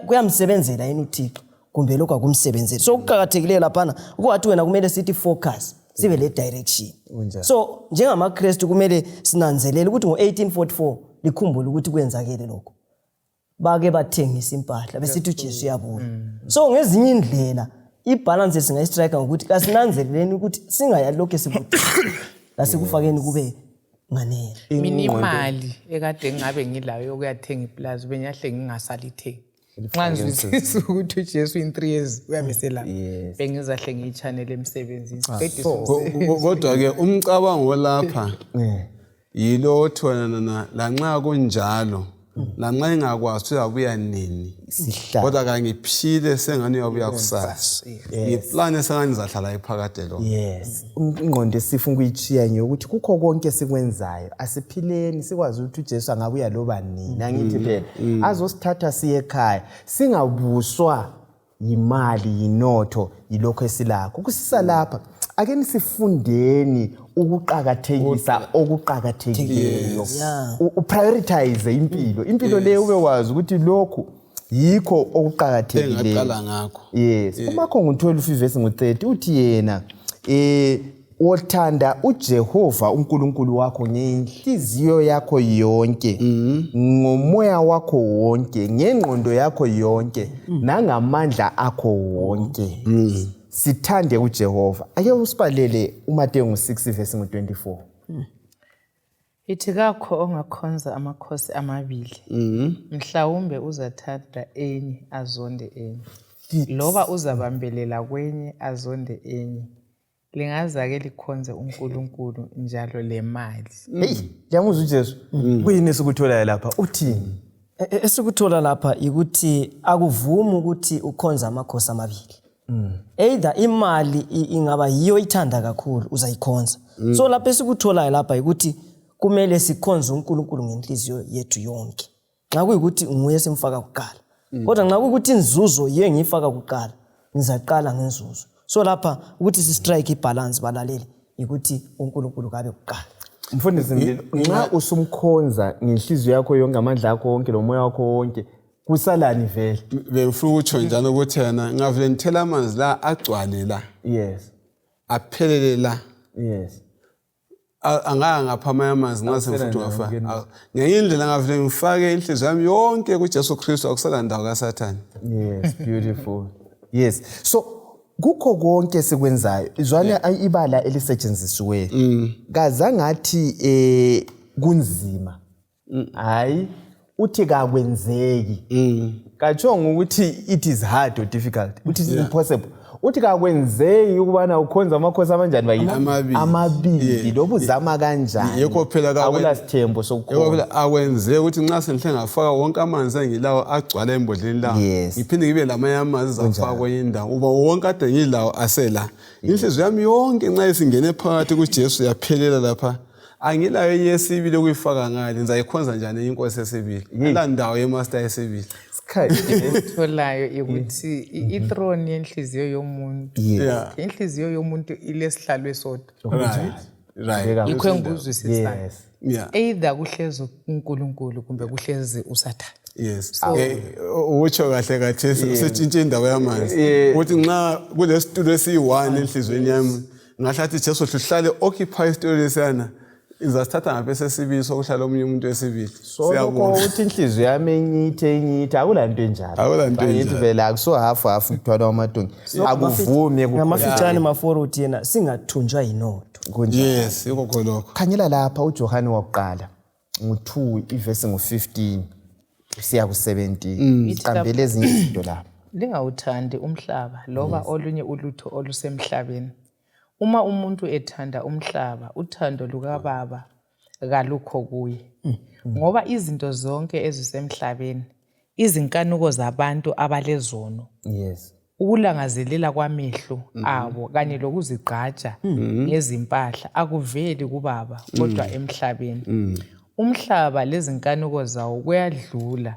kuyamsebenzela yena uThixo kumbe lokho akumsebenzeli. So ukuqhakathekileyo lapha ukuthi wena kumele sithi focus sibe le direction. So njengamaKristu kumele sinanzelele ukuthi ngo1844 likhumbule ukuthi kwenzakele lokho. Bake bathengisa impahla besithi uJesu yabuya. So ngezinye indlela ibalance singayistrike ngokuthi kasinanzeleleni ukuthi singayalokho sikuthi la sikufakeni kube nganele. Mina imali ekade ngabe ngilayo ukuyathenga iplaza benyahle ngingasalithengi. Nxa ngizwisisa ukuthi uJesu in 3 years uyabesela bengizahle ngiyichanele emsebenzini. Kodwa ke umcabango lapha yilo othwana lanxa kunjalo lanxa ingakwazi uyabuya nini kodwa kangiphile sengani uyabuya kusasa ngiplan esengani zahlala iphakade lo. Yes, ingqondo esifuna ukuyichiya nje ukuthi kukho konke sikwenzayo asiphileni sikwazi ukuthi uJesu angabuya loba nini. Angithi phela azosithatha siye ekhaya singabuswa yimali yinotho yilokho esilakho. Kusisa lapha ake nisifundeni ukuqhakathekisa okuqhakathekileyo. Uprioritize impilo leyo ube wazi ukuthi lokho yikho okuqhakathekileyo engaqala ngakho. Yes, uMakho 12 verse 30 uthi yena wothanda uJehova uNkulunkulu wakho ngenhliziyo yakho yonke, ngomoya wakho wonke, ngengqondo yakho yonke, nangamandla akho wonke. Sithande uJehova. Ake usibalele uMateyu 6 verse 24. Ithi kakho ongakhonza amakhosi amabili. Mhlawumbe uzathanda enye azonde enye. Loba uzabambelela kwenye azonde enye. Lingazake likhonze uNkulunkulu njalo lemali. Hey, yamuzwa uJesu. Kuyini esikutholayo lapha? Uthini? Esikuthola lapha ukuthi akuvumi ukuthi ukhonza amakhosi amabili. Either imali ingaba yiyo ithanda kakhulu uzayikhonza. So lapha esikutholayo lapha ukuthi kumele sikhonze uNkulunkulu ngenhliziyo yethu yonke. Nxa kuyikuthi nguye simfaka kuqala. Kodwa nxa kuyikuthi inzuzo yiyo ngiyifaka kuqala, ngizaqala ngenzuzo. So lapha ukuthi si strike ibalance balaleli ukuthi uNkulunkulu kabe kuqala. Mfundisi Ndebele, nxa usumkhonza ngenhliziyo yakho yonke amandla akho wonke lomoya wakho wonke kusalani vele? Befuna utsho njalo ukuthi yena ngavele ngithela amanzi la agcwale la. Yes. Aphelele la. Yes. Angaya ngaphama amanzi ngase mfuthu ngafa. Ngenye indlela ngavele ngifake inhliziyo yami yonke kuJesu Kristu akusala ndawo kaSathane. Yes, beautiful. Yes. So kukho konke sikwenzayo izwane ibala elisetshenzisiwe kazangathi kunzima hayi uthi kakwenzeki kachonga ukuthi it is hard or difficult uthi it is impossible uthi kakwenzeki ukubana ukhonza amakhosi amanjani bayini amabili lobuzama kanjani yekho phela akulasithembo sokukhona yekho phela akwenzeki ukuthi nxa senhle ngafaka wonke amanzi engilawo agcwala embodleni lawo ngiphinde ngibe lamanye amanzi zafaka kwenye indawo uba wonke ade ngilawo asela inhliziyo yami yonke nxa isingene phakathi kuJesu yaphelela lapha angilayo yesibili ukuyifaka ngale ngizayikhonza njani inkosi yesibili ngala ndawo yemaster yesibili esitholayo ukuthi ithrone yenhliziyo yomuntu inhliziyo yomuntu ilesihlalo esodwa right yikho engikuzwisisayo either kuhlezi uNkulunkulu kumbe kuhlezi uSathane. Yes. Utsho kahle kahle setshintshe indawo yamanzi ukuthi nxa kulesitulo esiyi1 enhlizweni yami ngahlathi Jesu uhlale occupy isitulo lesiyana izasithatha ngaphe sibili sokuhlala omunye umuntu wesibili. Siyabona ukuthi inhliziyo yami enyithe akulanto enjalo. Ngithi vela akuso half kuthwala amadongi. Akuvumi ngamafitshane maforward yena singathunjwa yinotho. Yes, yikho lokho. Khanyela lapha uJohane waqala ngo2 iverse ngo15 siya ku17 iqambele ezinye izinto lapha. Lingawuthandi umhlaba loba olunye ulutho olusemhlabeni. Uma umuntu ethanda umhlaba, uthando lukaBaba kalukho kuye. Ngoba izinto zonke ezisemhlabeni, izinkanuko zabantu abalezono, yes, ukulangazelela kwamehlo abo kanye lokuzigqaja ngezimpahla akuveli kubaba kodwa emhlabeni. Umhlaba lezinkanuko zawo kuyadlula,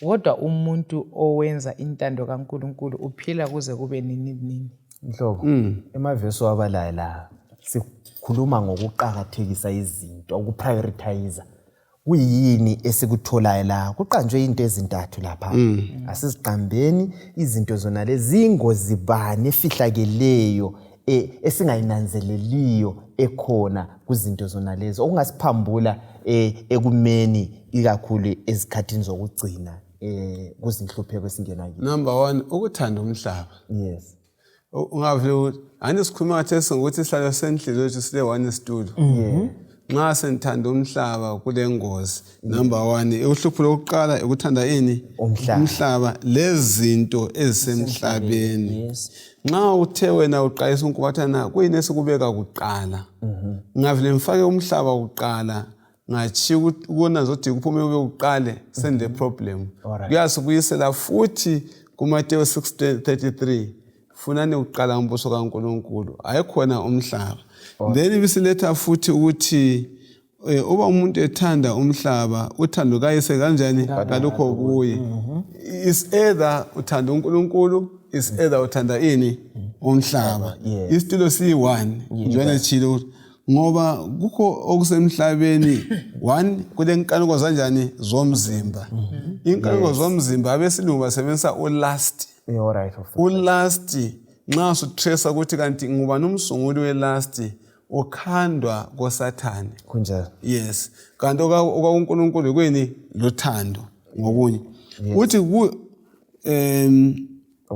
kodwa umuntu owenza intando kaNkulunkulu uphila kuze kube nini. Mhlobo, emavesi wabalayo la sikhuluma ngokuqakathekisa izinto, ukuprioritize. Kuyini esikutholayo la? Kuqanjwe into ezintathu lapha. Asisiqambeni izinto zona lezi ingozi bani efihlakeleyo esingayinanzeleliyo ekhona kuzinto zona lezo okungasiphambula ekumeni ikakhulu ezikhathini zokugcina kuzinhlupheko esingena kizo. Number 1, ukuthanda umhlaba. Yes. Ungavile ukuthi anisikhuluma ngathi ukuthi sihlala sendlelo lethu sile one studio. Nxa senithanda umhlaba kule ngozi. Number 1, uhlupho lokuqala ukuthanda ini? Umhlaba, lezinto ezisemhlabeni. Nxa uthe wena uqalisa unkubathana kuyini esikubeka kuqala. Ngavile mfake umhlaba kuqala ngathi ukona zothi kuphume ube uqale sende problem. Kuyasibuyisela futhi kuMateyu 6:33. Funani uqala umbuso kaNkulunkulu ayikhona umhlaba. Then bisiletha futhi ukuthi uba umuntu ethanda umhlaba uthando kayise kanjani kalukho kuye. Is either uthanda uNkulunkulu, is either uthanda ini umhlaba. Isitulo siyi1 njalo chilo ngoba kukho okusemhlabeni 1 kule nkanuko zanjani zomzimba. Inkanuko zomzimba abesilungu basebenzisa ulust. Ulust nxa usutresa ukuthi kanti nguba nomsunguli welust ukhandwa koSathane. Kunjalo. Yes. Kanti okaNkulunkulu kweni lothando ngokunye. Uthi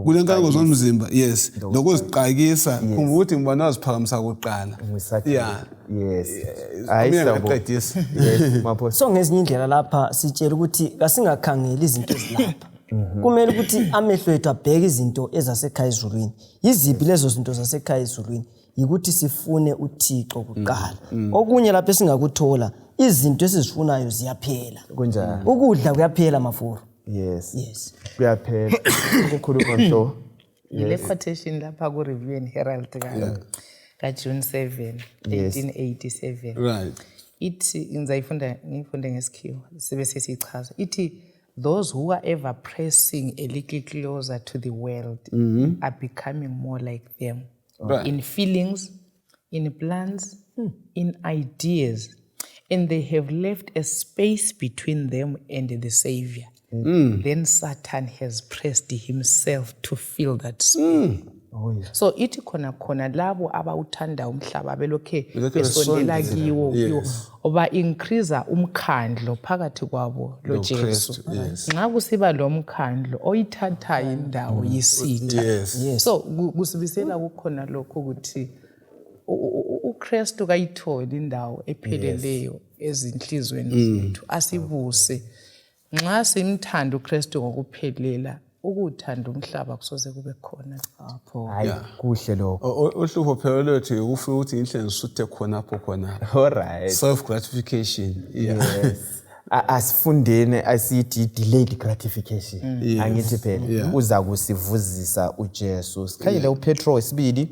kule nkanuko zomzimba, yes, lokuziqakisa ukuthi ngibana waziphakamisa kuqala. Yeah. Yes. Ayisabo. Yes, maphosi. So ngezinye indlela lapha sitshela ukuthi kasingakhangeli izinto ezilapha. Kumele ukuthi amehlo ethu abheke izinto ezasekhaya ezulwini. Yiziphi lezo zinto zasekhaya ezulwini? Yikuthi sifune uThixo kuqala. Okunye lapha esingakuthola, izinto esizifunayo ziyaphela. Kunjani? Ukudla kuyaphela mafuru. Yes. Kuyaphela. Ukukhuluma mhlo. Le quotation lapha ku Review and Herald ka June 7, 1887. Right. Ithi ngifunde ngesikhiwa sibe sesichaza. Ithi those who are ever pressing a little closer to the world are becoming more like them. Right. In feelings, in plans, in ideas, and they have left a space between them and the Savior. Then Satan has pressed himself to fill that space. So ithi khona labo abawuthanda umhlaba belokhe besondela kiwo oba increase umkhandlo phakathi kwabo lo Jesu. Nxa kusiba lo mkhandlo oyithatha indawo yisitha. So kusibisela kukhona lokho ukuthi uKristu kayitholi indawo epheleleyo ezinhlizweni zethu. Asibuse nxa simthanda uKristu ngokuphelela ukuthanda umhlaba kusoze kube khona lapho. Hayi kuhle lokho. Uhlupho phela lethu ukufuna ukuthi inhle nisuthe khonapho. Alright. Self gratification. Yes. Asifundeni asithi delayed gratification. Angithi phela uza kusivuzisa uJesu. Sikhanyile uPetro 2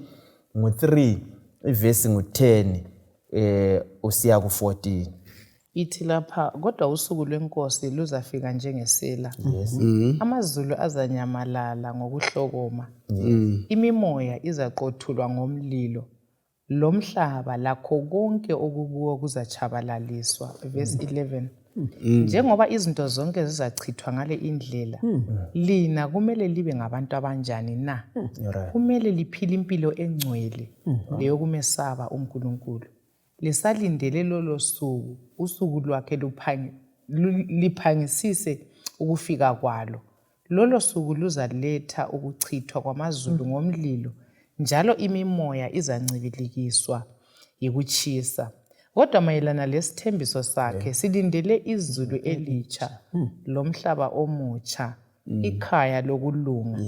ngo3 ivesi ngo10 usiya ku14. Ithi lapha kodwa usuku lwenkosi luzafika njengesela. Amazulu azanyamalala ngokuhlokoma. Imimoya izaqothulwa ngomlilo. Lomhlaba lakho konke okukuwo kuzachabalaliswa. Verse 11. Njengoba izinto zonke zizachithwa ngale indlela, lina kumele libe ngabantu abanjani na? Kumele liphile impilo engcwele leyokumesaba uNkulunkulu. Lisalindele lolo suku, usuku lwakhe liphangisise ukufika kwalo. Lolo suku luzaletha ukuchithwa kwamazulu ngomlilo, njalo imimoya izancibilikiswa yikuchisa. Kodwa mayelana lesithembiso sakhe silindele izulu elitsha lomhlaba omutsha, ikhaya lokulunga.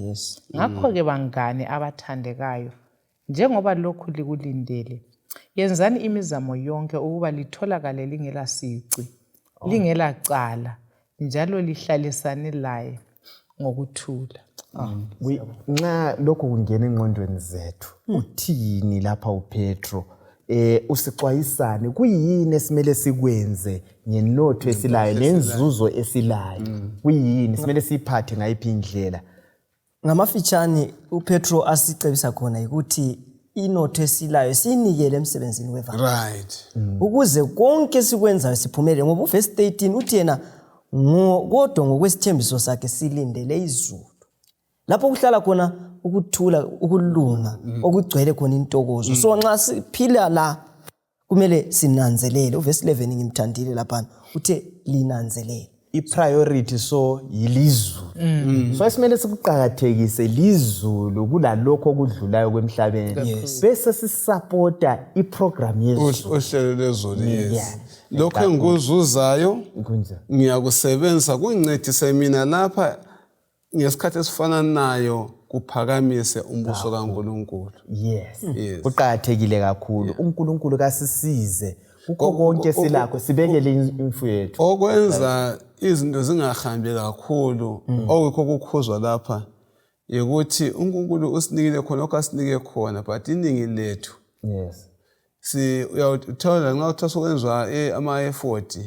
Ngakho ke bangane abathandekayo, njengoba lokhu likulindele, Yenzani imizamo yonke ukuba litholakale lingela sici, lingela cala, njalo lihlalisane laye ngokuthula. Nxa lokho kungena engqondweni zethu, uthini lapha uPetro? Usixwayisane kuyini esimele sikwenze ngenotho esilayo nenzuzo esilayo? Kuyini simele siphathe ngayiphi indlela? Ngamafitshane uPetro asicebisa khona ukuthi inotho esilayo sinikele emsebenzini wevangeli. Right. Ukuze konke sikwenzayo siphumelele, ngoba uverse 13 uthi yena kodwa ngokwesithembiso sakhe silindele izulu. Lapho kuhlala khona ukuthula, ukulunga, okugcwele khona intokozo. So nxa siphila la kumele sinanzelele. Uverse 11 ngimthandile lapha uthe linanzelele. I-priority so yilizulu. So esimele sikuqakathekise lizulu kulalokho okudlulayo kwemhlabeni. Bese sisupporta iprogram yezulu. Uhlelo lezulu, yes. Lokho engikuzuzayo ngiyakusebenzisa kungincedise mina lapha ngesikhathi esifana nayo kuphakamise umbuso kaNkulunkulu. Yes. Kuqakathekile kakhulu. uNkulunkulu kasisize kukho konke silakho sibekele imfuyo yethu. Okwenza izinto zingahambi kakhulu okukho kukhuzwa lapha ukuthi uNkulunkulu usinikile khona okasinike khona, but iningi lethu uyawuthola nxa uthatha ukwenzwa ama-effort,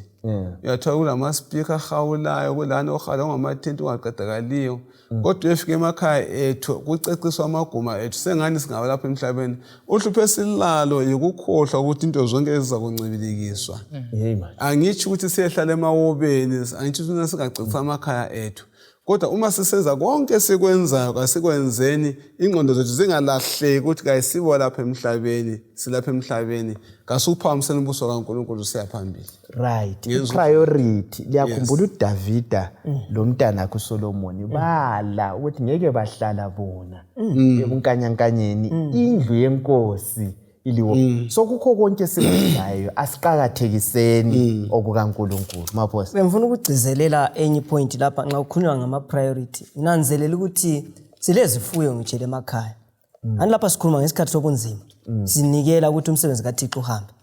uyathola kulama speaker ahawulayo, kulana ohala ngama-tent ungaqedakaliyo, kodwa efike emakhaya ethu kuceciswa amaguma ethu sengani singabe lapha emhlabeni. Uhlupho esilalo yikukhohlwa ukuthi into zonke eziza kuncibilikiswa. Angitsho ukuthi siyehlala emawobeni, angitsho ukuthi singacecisa amakhaya ethu, kodwa uma sisenza konke sikwenzayo kasikwenzeni ingqondo zethu zingalahleki ukuthi kayisibo lapha emhlabeni, silapha emhlabeni, kasuphakamiseni umbuso kaNkulunkulu siya phambili. Right. Priority. Liyakhumbula uDavida lo mntanakhe uSolomon bala ukuthi ngeke bahlala bona ebunkanyankanyeni indlu yenkosi iliwo. So kukho konke sikwenzayo asiqakathekiseni okukaNkulunkulu. Maphosi. Ngifuna ukugcizelela enye point lapha nxa ukhulunywa ngama priority. Nanzelela ukuthi silezifuyo ngitshele emakhaya. Ani lapha sikhuluma ngesikhathi sobunzima. Sinikela ukuthi umsebenzi kaThixo uhambe.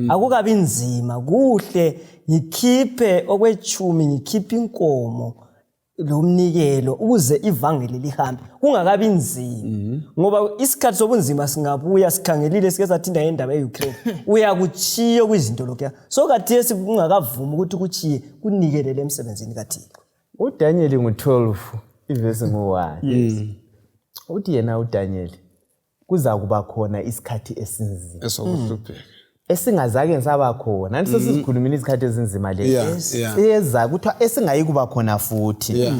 Akukabi nzima, kuhle ngikhiphe okwetshumi, ngikhiphe inkomo lomnikelo ukuze ivangeli lihambe. Kungakabi nzima. Ngoba isikhathi sobunzima singabuya sikhangelile sike sathinda ngendaba yeUkraine. Uyakuchiya kwizinto lokho. So kathesi kungakavumi ukuthi kuchiye kunikelele emsebenzini kaThixo. uDaniel ngo-12 ivesi ngo-1. Uthi yena uDaniel kuza kuba khona isikhathi esinzima Esokuhlupheka. Esingazake saba khona. Anti sesizikhulumile izikhathi ezinzima lezi. Eza kuthiwa esingayi kuba khona futhi.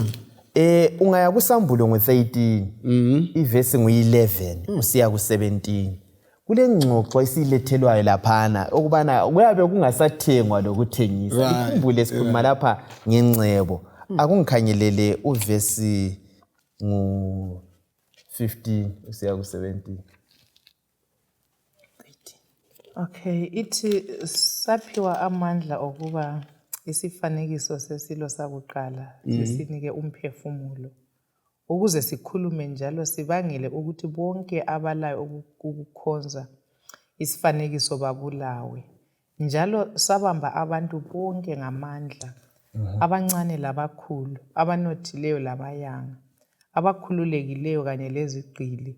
Ungaya kuSambulo ngo-13 ivesi ngo-11 usiya ku-17. Kule ngxoxo esilethelwayo laphana okubana kuyabe kungasathengwa lokuthengisa. Ikhumbule sikhuluma lapha ngengcebo. Akungikhangelele uvesi ngo-15 usiya ku-17. Okay, ithi saphiwa amandla okuba isifanekiso sesilo sakuqala sisinike umphefumulo ukuze sikhulume njalo sibangele ukuthi bonke abalayo ukukhonza isifanekiso babulawe, njalo sabamba abantu bonke ngamandla, abancane labakhulu, abanothileyo labayanga, abakhululekileyo kanye lezigqili,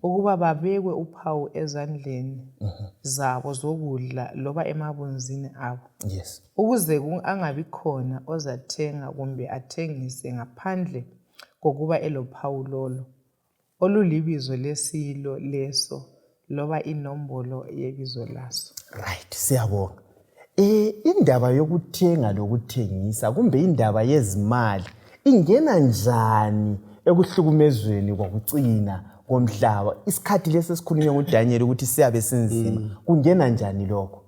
ukuba babekwe uphawu ezandleni zabo zokudla loba emabunzini abo. Ukuze angabi khona ozathenga kumbe athengise ngaphandle kokuba elophawu lolo olulibizo lesilo leso loba inombolo yebizo laso. Right, siyabonga. Indaba yokuthenga lokuthengisa kumbe indaba yezimali ingena njani ekuhlukumezweni kwakucina komhlaba? Isikhathi lesi esikhulunywa nguDaniel ukuthi siyabe sinzima, kungena njani lokho?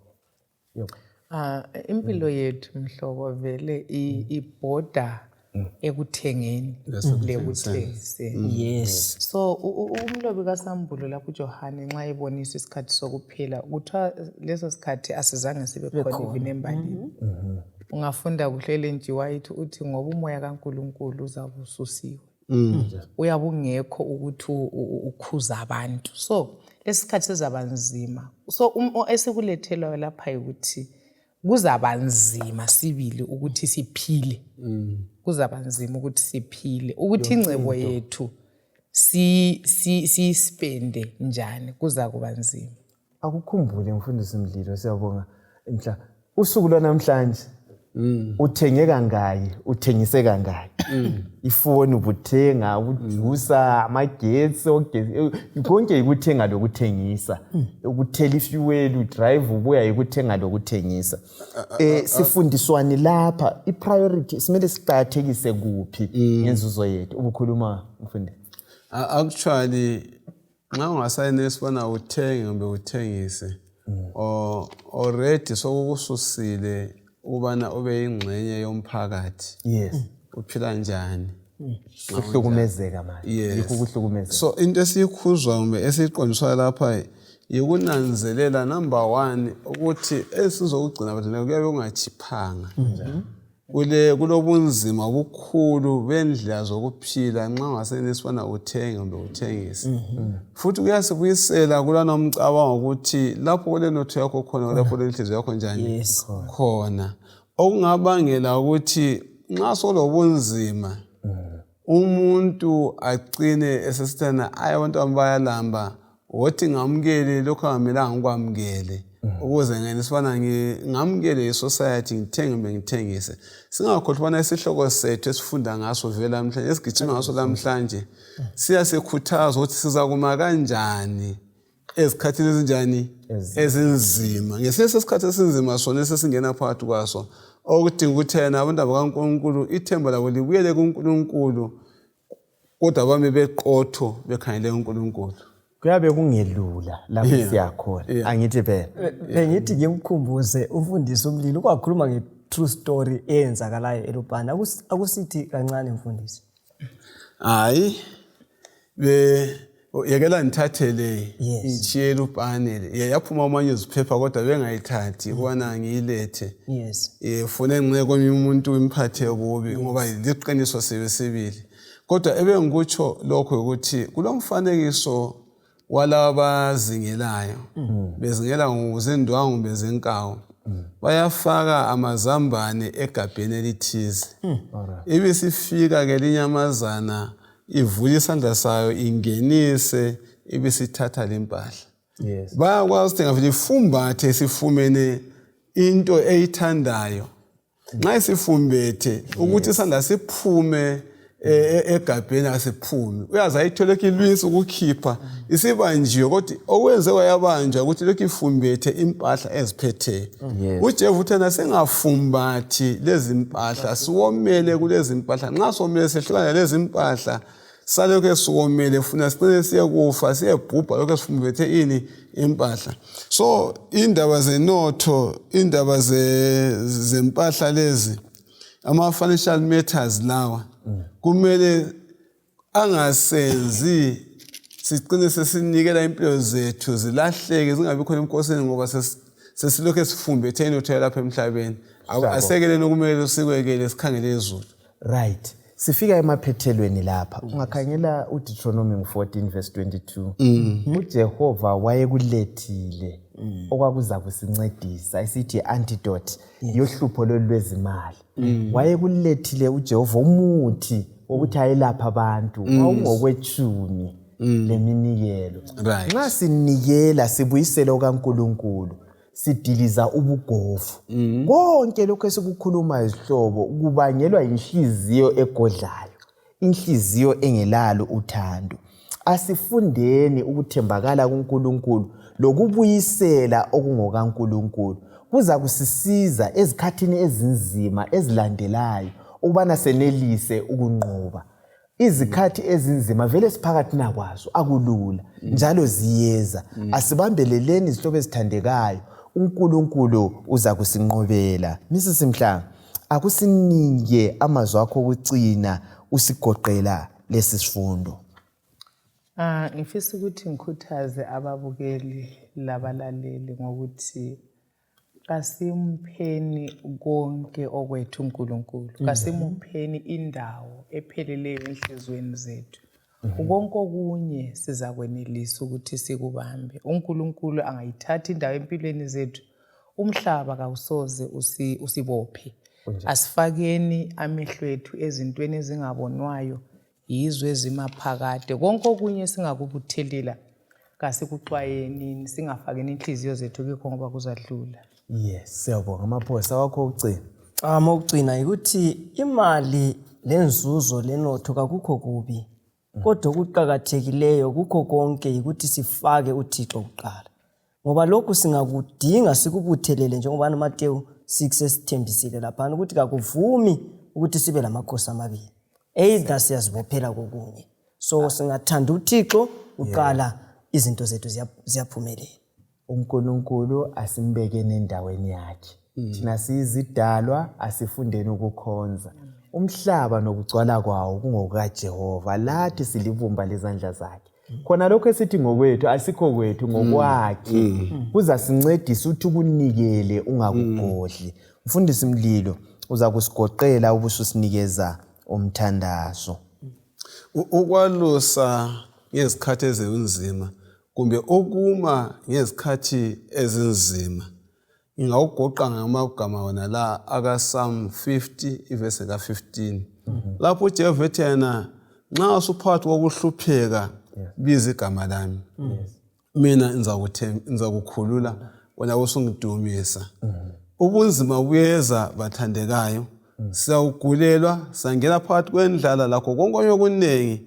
Impilo yethu mhlobo vele ibhoda ekuthengeni lekuthengiseni. So umlobi kaSambulo lapho uJohane nxa ebonisa isikhathi sokuphela kuthiwa leso sikhathi asizange sibe khona even embalini. Ungafunda kuhle eLenji White uthi ngoba umoya kaNkulunkulu uzabe ususiwe. uyabe ungekho ukuthi ukhuza abantu. So lesikhathi sizaba nzima. So esikulethelwa lapha ukuthi kuzaba nzima sibili ukuthi siphile. Kuzaba nzima ukuthi siphile, ukuthi ingcebo yethu si spende njani kuza kuba nzima. Akukhumbule mfundisi Mdlilo, siyabonga mhla usuku lwanamhlanje uthenge kangaki, uthengise kangaki. Ifoni ubuthenga, ujusa, amagetsi, konke ikuthenga lokuthengisa. Ukuthela ifuel, udrive ubuya ikuthenga lokuthengisa. Sifundiswani lapha, ipriority simele siqathekise kuphi ngenzuzo yethu. Ubukhuluma mfundisi. Actually nxa ungasayenisibona uthenge kumbe uthengise already sokukususile ubana ube ingxenye yomphakathi. Yes. Uphila njani? Ukuhlukumezeka manje. Yikho ukuhlukumezeka. So into esikhuzwa kumbe esiqondiswa lapha yikunanzelela number 1 ukuthi esizokugcina bathina kuyabe kungachiphanga. Kulobunzima obukhulu bendlela zokuphila nxa ungasenisibona uthenge kumbe uthengise. Futhi kuyasibuyisela kulana umcabango ukuthi lapho kulenotho yakho khona lapho lenhliziyo yakho njani khona. Okungabangela ukuthi nxa solobunzima umuntu agcine esesithana abantu bayalamba wothi ngamukele lokho angamelanga ukwamukele ukuze ngenisibana ngamukele isociety ngithenge kumbe ngithengise. Singakhohlwa ubana isihloko sethu esifunda ngaso vela namhlanje esigijima ngaso namhlanje siyasikhuthaza ukuthi siza kuma kanjani ezikhathini ezinjani ezinzima. Ngesinye isikhathi esinzima sona esesingena phakathi kwaso okudinga ukuthi yena abantu bakaNkulunkulu ithemba labo libuyele kuNkulunkulu kodwa bame beqotho bekhangele uNkulunkulu. Kuyabe kungelula lapho siyakhona. Angithi phela. Bengithi ngimkhumbuze umfundisi uMlilo kwakhuluma nge-true story eyenzakalayo eLupane. Akusithi kancane mfundisi. Hayi yekela ngithathele ichiye eLupane le yaphuma amanye iziphepha kodwa bengayithathi ukwana ngiyilethe. Fune nginxe komunye umuntu imphathe kubi ngoba liqiniso sebesibili. Kodwa ebengikutsho lokho ukuthi kulomfanekiso walaba zingelayo bezingela ngozindwangu bezenkawu bayafaka amazambane egabheni elithize. Ibisifika ke linyamazana ivule isandla sayo ingenise ibisithatha lempahla. Bayakwazi ukuthi ngavile ifumbathe isifumene into eyithandayo. Nxa isifumbethe ukuthi isandla siphume egabheni asiphume uyazi ayitholeka ilwisi ukukhipha isibanjiwe kodwa okwenze wayabanjwa ukuthi lokho ifumbethe impahla eziphethe. uJesu uthena singafumbathi lezi impahla siwomele kulezi impahla. Nxa somele sehlukana lezi impahla salokho esiwomele funa siqine siyekufa siyebhubha lokho esifumbethe ini impahla. So indaba zenotho indaba zempahla lezi ama-financial matters lawa kumele angasenzi siqine sesinikela impilo zethu zilahleke zingabi khona enkosini ngoba sesilokho esifumbethe inotho lapha emhlabeni. Asekele nokumele sikwekele sikhangele ezulu. Right. Sifika emaphethelweni lapha. Ungakhangela uDeuteronomy 14 verse 22. uJehova wayekulethile okwakuza kusincedisa isithi antidote yohlupho lwezimali. Wayekulethile uJehova umuthi wokuthi ayelapha abantu ngokwetshumi leminikelo. Nxa sinikela sibuyisela kaNkulunkulu sidiliza ubugovu. Konke lokho esikukhuluma izihlobo kubangelwa inhliziyo egodlayo, inhliziyo engelalo uthando. Asifundeni ukuthembakala kuNkulunkulu lokubuyisela okungokaNkulunkulu. Kuza kusisiza ezikhathini ezinzima ezilandelayo ubana senelise ukunqoba. Izikhathi ezinzima vele siphakathi nakwazo akulula njalo ziyeza. Asibambeleleni izihlobo ezithandekayo. uNkulunkulu uza kusinqobela. Mrs Mhlanga, akusinike amazwi akho okucina usigoqela lesi sifundo. Ngifisa ukuthi ngikhuthaze ababukeli labalaleli ngokuthi Kasimpheni konke okwethu uNkulunkulu. Kasimupheni indawo epheleleyo enhlizweni zethu. Konke okunye siza kwenelisa ukuthi sikubambe. uNkulunkulu angayithatha indawo empilweni zethu. Umhlaba kawusoze usibophe. Asifakeni amehlo ethu ezintweni ezingabonwayo, yizwe ezimaphakade. Konke okunye singakubuthelela kasikuxwayeni, singafakeni inhliziyo zethu kikho ngoba kuzadlula. Yes, siyabonga. Amaphosa wakho ukugcina. Ukugcina ukuthi imali lenzuzo lenotho kakukho kubi. Kodwa okuqhakathekileyo kukho konke ukuthi sifake uThixo kuqala. Ngoba lokhu singakudinga sikubuthelele njengoba uMateyu 6 esithembisile lapha ukuthi akuvumi ukuthi sibe lamakhosi amabili. Either siyazibophela kokunye. So singathanda uThixo uqala izinto zethu ziyaphumelela. uNkulunkulu asimbekeni endaweni yakhe. Thina sizidalwa asifundeni ukukhonza. Umhlaba nokugcwala kwawo kungokaJehova, lathi silibumba lezandla zakhe. Khona lokho esithi ngokwethu asikho kwethu ngokwakhe. Kuzasincedisa ukuthi ukunikele ungakugodli. Mfundisi Mlilo uza kusigoqela ubususinikeza umthandazo. Ukwalusa ngezikhathi ezinzima kumbe ukuma ngezikhathi ezinzima ingawugoqa ngamagama wona la aka Psalm 50 ivesi ka 15. Lapho uJehova ethi yena nxa usuphakathi kokuhlupheka biza igama lami. Mina ngizakukhulula wena usungidumisa. Ubunzima buyeza bathandekayo. Siyawugulelwa, sangena phakathi kwendlala lakho konke okunengi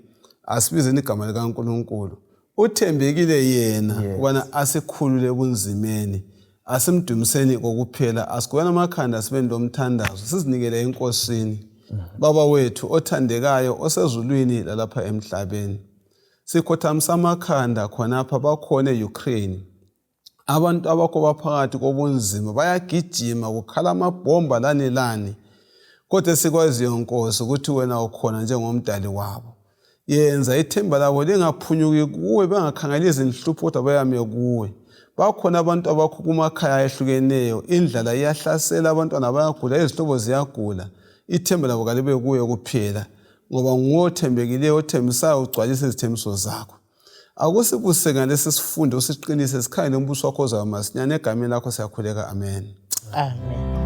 asibizeni igama likaNkulunkulu. Uthembekile yena ubana asikhulule ebunzimeni. Asimdumiseni kokuphela, asigwena amakhanda sibeni lomthandazo, sizinikele enkosini. Baba wethu othandekayo osezulwini lalapha emhlabeni. Sikhothamisa amakhanda khonapha bakhona eUkraine. Abantu abakho baphakathi kobunzima bayagijima kukhala amabhomba lani. Kodwa sikwaziyo Nkosi ukuthi wena ukhona njengomdali wabo. Yenza ithemba labo lingaphunyuki kuwe, bengakhangela izinhlupho kodwa bayame kuwe. Bakhona abantu abakho kumakhaya ehlukeneyo, indlala iyahlasela, abantwana bayagula, izihlobo ziyagula. Ithemba labo kalibe kuwe kuphela, ngoba ngothembekileyo othembisayo ugcwalise izithembiso zakho. Akusibuse ngalesi sifundo usiqinise sikhanye nombuso wakho ozaba masinyane egameni lakho siyakhuleka. Amen. Amen.